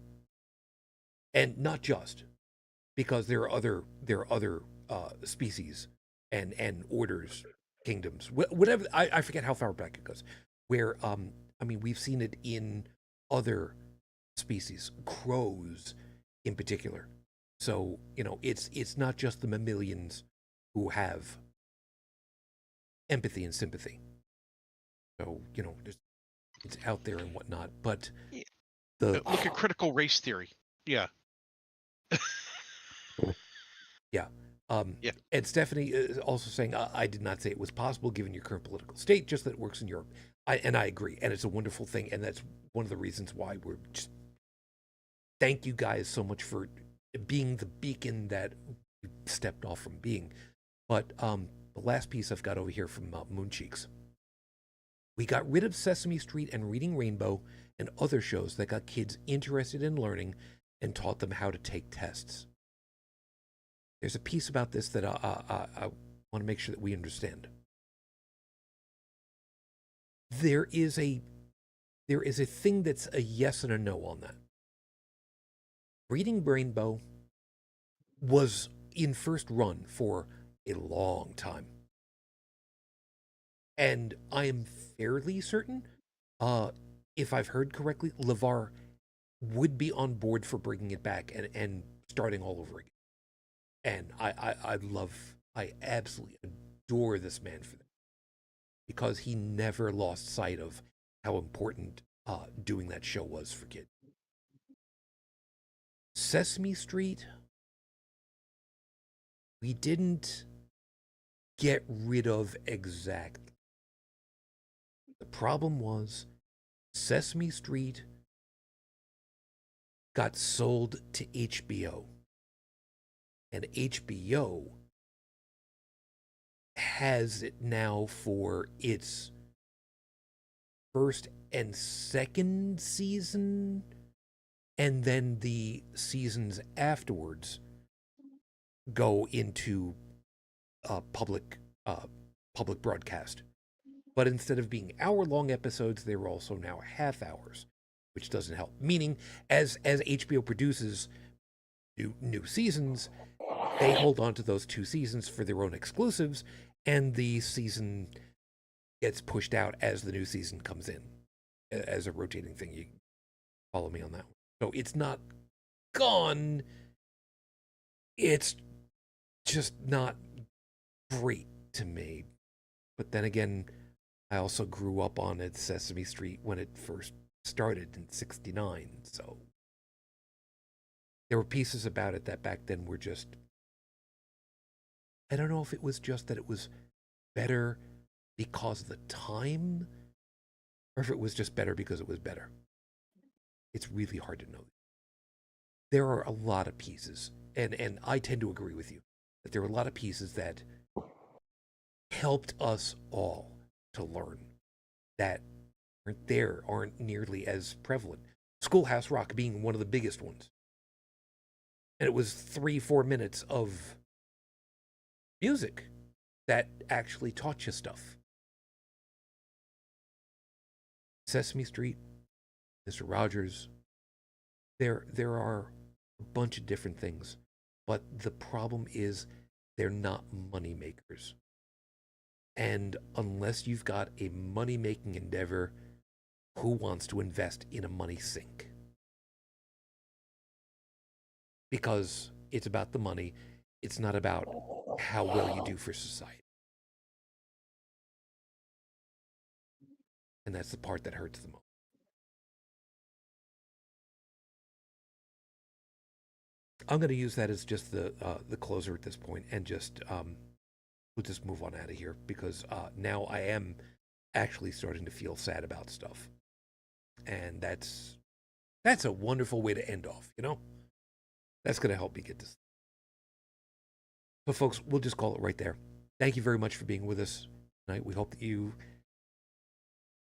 and not just because there are other species and orders, kingdoms, whatever. I forget how far back it goes, where I mean, we've seen it in other species, crows in particular. So it's not just the mammalians who have empathy and sympathy. So it's out there and whatnot. But Look at critical race theory. Yeah. Yeah. Yeah. And Stephanie is also saying, I did not say it was possible given your current political state, just that it works in Europe. I agree. And it's a wonderful thing. And that's one of the reasons why we're just, thank you guys so much for being the beacon that we stepped off from being. But the last piece I've got over here from Mooncheeks. We got rid of Sesame Street and Reading Rainbow and other shows that got kids interested in learning and taught them how to take tests. There's a piece about this that I want to make sure that we understand. There is a thing that's a yes and a no on that. Reading Rainbow was in first run for a long time. And I am fairly certain, if I've heard correctly, LeVar would be on board for bringing it back and starting all over again. And I absolutely adore this man for that, because he never lost sight of how important doing that show was for kids. Sesame Street, we didn't get rid of exactly. The problem was Sesame Street got sold to HBO. And HBO has it now for its first and second season, and then the seasons afterwards go into public broadcast. But instead of being hour-long episodes, they're also now half hours, which doesn't help. Meaning, as HBO produces new seasons, they hold on to those 2 seasons for their own exclusives, and the season gets pushed out as the new season comes in, as a rotating thing. You follow me on that one. So it's not gone. It's just not great to me. But then again, I also grew up on it, Sesame Street, when it first started in '69. So there were pieces about it that back then were just, I don't know if it was just that it was better because of the time, or if it was just better because it was better. It's really hard to know. There are a lot of pieces, and I tend to agree with you, that there are a lot of pieces that helped us all to learn that aren't nearly as prevalent. Schoolhouse Rock being one of the biggest ones. And it was 3-4 minutes of music that actually taught you stuff. Sesame Street, Mr. Rogers, There are a bunch of different things, but the problem is they're not money makers. And unless you've got a money-making endeavor, who wants to invest in a money sink? Because it's about the money. It's not about how well you do for society. And that's the part that hurts the most. I'm going to use that as just the closer at this point, and just we'll just move on out of here, because now I am actually starting to feel sad about stuff, and that's a wonderful way to end off. You know, that's going to help me get this. So, folks, we'll just call it right there. Thank you very much for being with us tonight. We hope that you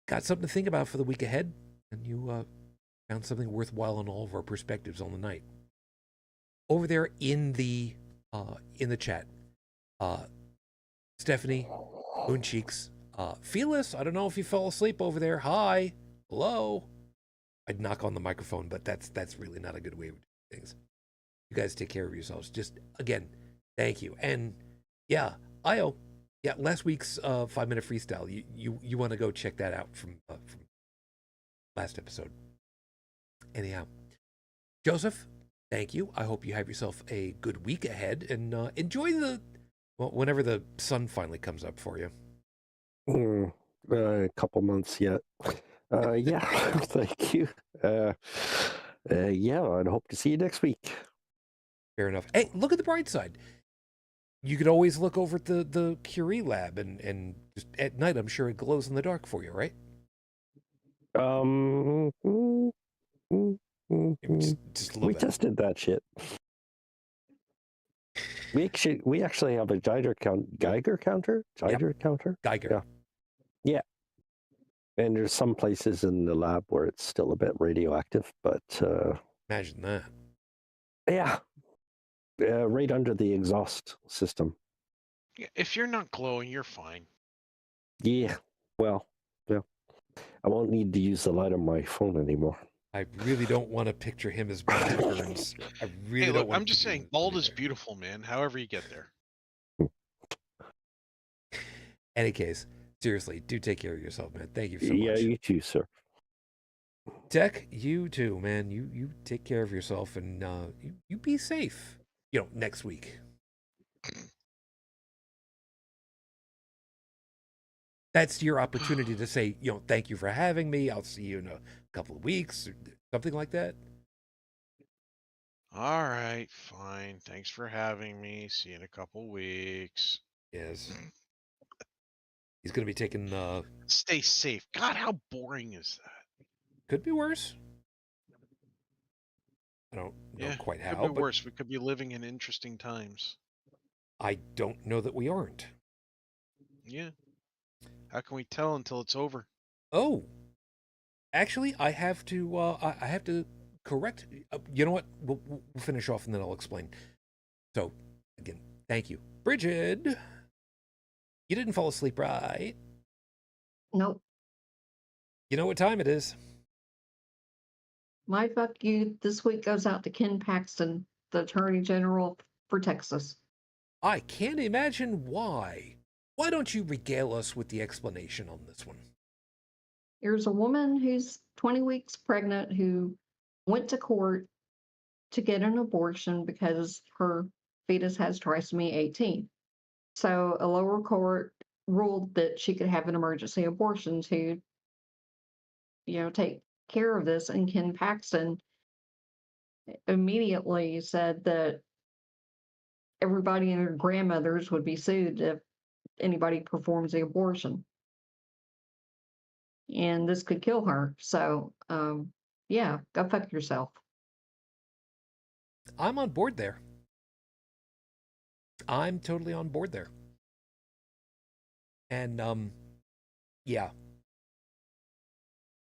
got something to think about for the week ahead, and you found something worthwhile in all of our perspectives on the night. Over there in the chat, Stephanie, Moon Cheeks, Felis, I don't know if you fell asleep over there. Hi, hello. I'd knock on the microphone, but that's really not a good way of doing things. You guys take care of yourselves. Just again, thank you. And yeah, Io, yeah, last week's 5-minute freestyle. You want to go check that out from last episode. Anyhow, Joseph, thank you. I hope you have yourself a good week ahead, and enjoy whenever the sun finally comes up for you. A couple months yet. Yeah, thank you. Yeah, I'd hope to see you next week. Fair enough. Hey, look at the bright side. You could always look over at the Curie lab, and just at night, I'm sure it glows in the dark for you, right? Just a little we bit. tested that shit. We actually have a Geiger counter. Geiger. Yeah. And there's some places in the lab where it's still a bit radioactive, but Imagine that. Yeah, right under the exhaust system. Yeah, if you're not glowing, you're fine. Yeah. Well, yeah. I won't need to use the light on my phone anymore. I really don't want to picture him as bald Burns. I really Hey, don't look, want I'm just saying, bald is beautiful, man. However you get there. Any case, seriously, do take care of yourself, man. Thank you so much. Yeah, you too, sir. Tech, you too, man. You take care of yourself, and you be safe. You know, next week. That's your opportunity to say, you know, thank you for having me. I'll see you in a couple of weeks, or something like that. All right, fine. Thanks for having me. See you in a couple weeks. Yes. He's going to be taking... Stay safe. God, how boring is that? Could be worse. I don't know quite how. Could be worse. We could be living in interesting times. I don't know that we aren't. Yeah. How can we tell until it's over? Oh. Actually, I have to correct... you know what? We'll finish off and then I'll explain. So, again, thank you. Brigid! You didn't fall asleep, right? Nope. You know what time it is. My fuck you this week goes out to Ken Paxton, the Attorney General for Texas. I can't imagine why. Why don't you regale us with the explanation on this one? There's a woman who's 20 weeks pregnant who went to court to get an abortion because her fetus has trisomy 18. So a lower court ruled that she could have an emergency abortion to, take care of this. And Ken Paxton immediately said that everybody and their grandmothers would be sued if anybody performs the abortion. And this could kill her. So, yeah, go fuck yourself. I'm on board there. I'm totally on board there. And, yeah.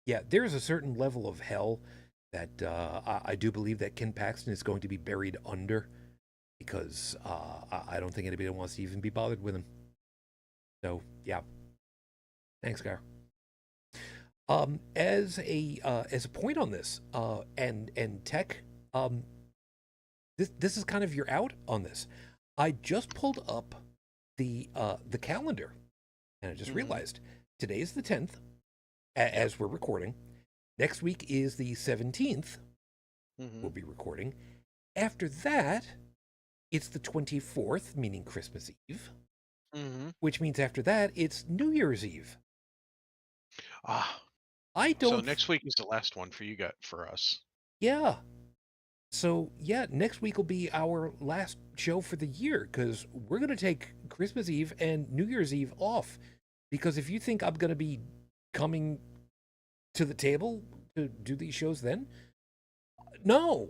Yeah, there's a certain level of hell that I do believe that Ken Paxton is going to be buried under, because I don't think anybody wants to even be bothered with him. So, yeah. Thanks, Gar. As a point on this, and tech, this is kind of your out on this. I just pulled up the calendar, and I just realized today is the 10th, as we're recording. Next week is the 17th. We'll be recording. After that, it's the 24th, meaning Christmas Eve. Which means after that, it's New Year's Eve. I don't. So next week is the last one for us. Yeah. So yeah, next week will be our last show for the year because we're gonna take Christmas Eve and New Year's Eve off. Because if you think I'm gonna be coming to the table to do these shows, then no.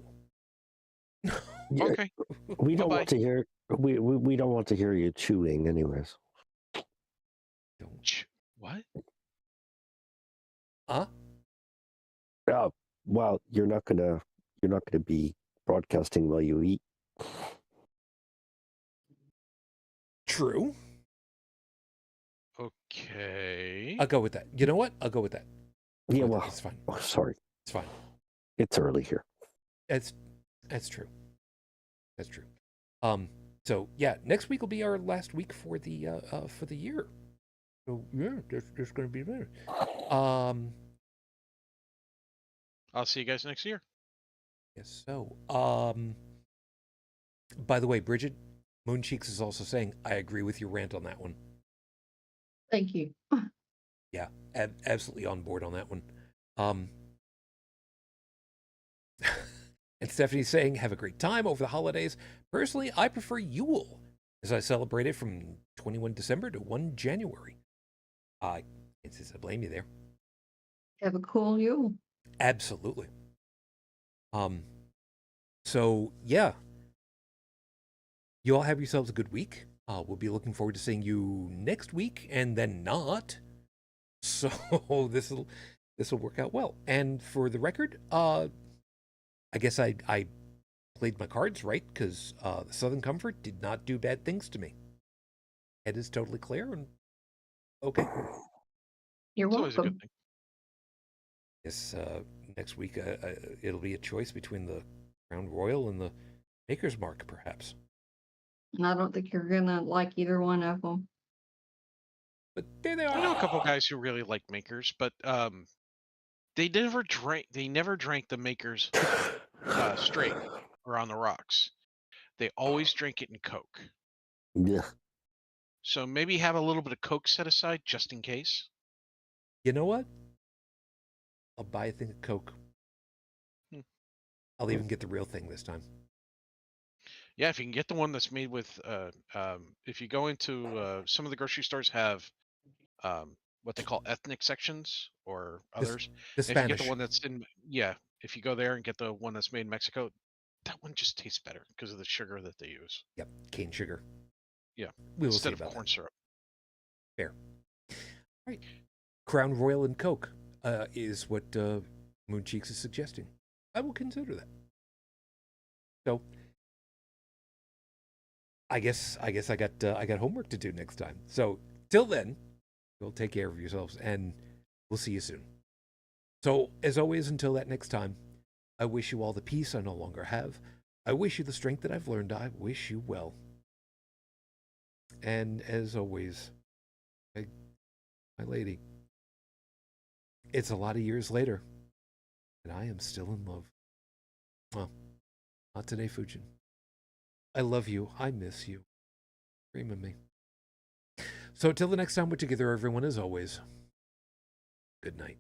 Okay. We don't want to hear. We don't want to hear you chewing, anyways. What? Huh? Well, you're not gonna be broadcasting while you eat. True. Okay. I'll go with that. You know what? I'll go with that. Yeah, well, it's fine. Oh, sorry. It's fine. It's early here. That's true. That's true. So yeah, next week will be our last week for the year. So yeah, there's going to be there. I'll see you guys next year. Yes. So by the way, Brigid, Mooncheeks is also saying I agree with your rant on that one. Thank you. Yeah, absolutely on board on that one. And Stephanie's saying, have a great time over the holidays. Personally, I prefer Yule, as I celebrate it from 21 December to 1 January. I blame you there. Have a cool Yule. Absolutely. So, yeah. You all have yourselves a good week. We'll be looking forward to seeing you next week, and then not. So this will work out well. And for the record, I guess I played my cards right because the Southern Comfort did not do bad things to me. Head is totally clear and okay. You're It's always a welcome. good thing. Yes, next week it'll be a choice between the Crown Royal and the Maker's Mark, perhaps. And I don't think you're gonna like either one of them. But there they are. I know a couple guys who really like Makers, but they never drank the Makers straight or on the rocks. They always drink it in Coke. Yeah. So maybe have a little bit of Coke set aside just in case. You know what? I'll buy a thing of Coke. I'll even get the real thing this time. Yeah, if you can get the one that's made with, if you go into some of the grocery stores have what they call ethnic sections or others. The Spanish. If you get the one that's if you go there and get the one that's made in Mexico, that one just tastes better because of the sugar that they use. Yep, cane sugar. Yeah, we will instead see about of corn that. syrup. Fair. All right. Crown Royal and Coke is what Mooncheeks is suggesting. I will consider that. So I guess I got homework to do next time. So till then, you'll take care of yourselves and we'll see you soon. So as always, until that next time, I wish you all the peace I no longer have. I wish you the strength that I've learned. I wish you well. And as always, my lady, it's a lot of years later, and I am still in love. Well, not today, Fujin. I love you. I miss you. Dream of me. So till the next time we're together, everyone, as always, good night.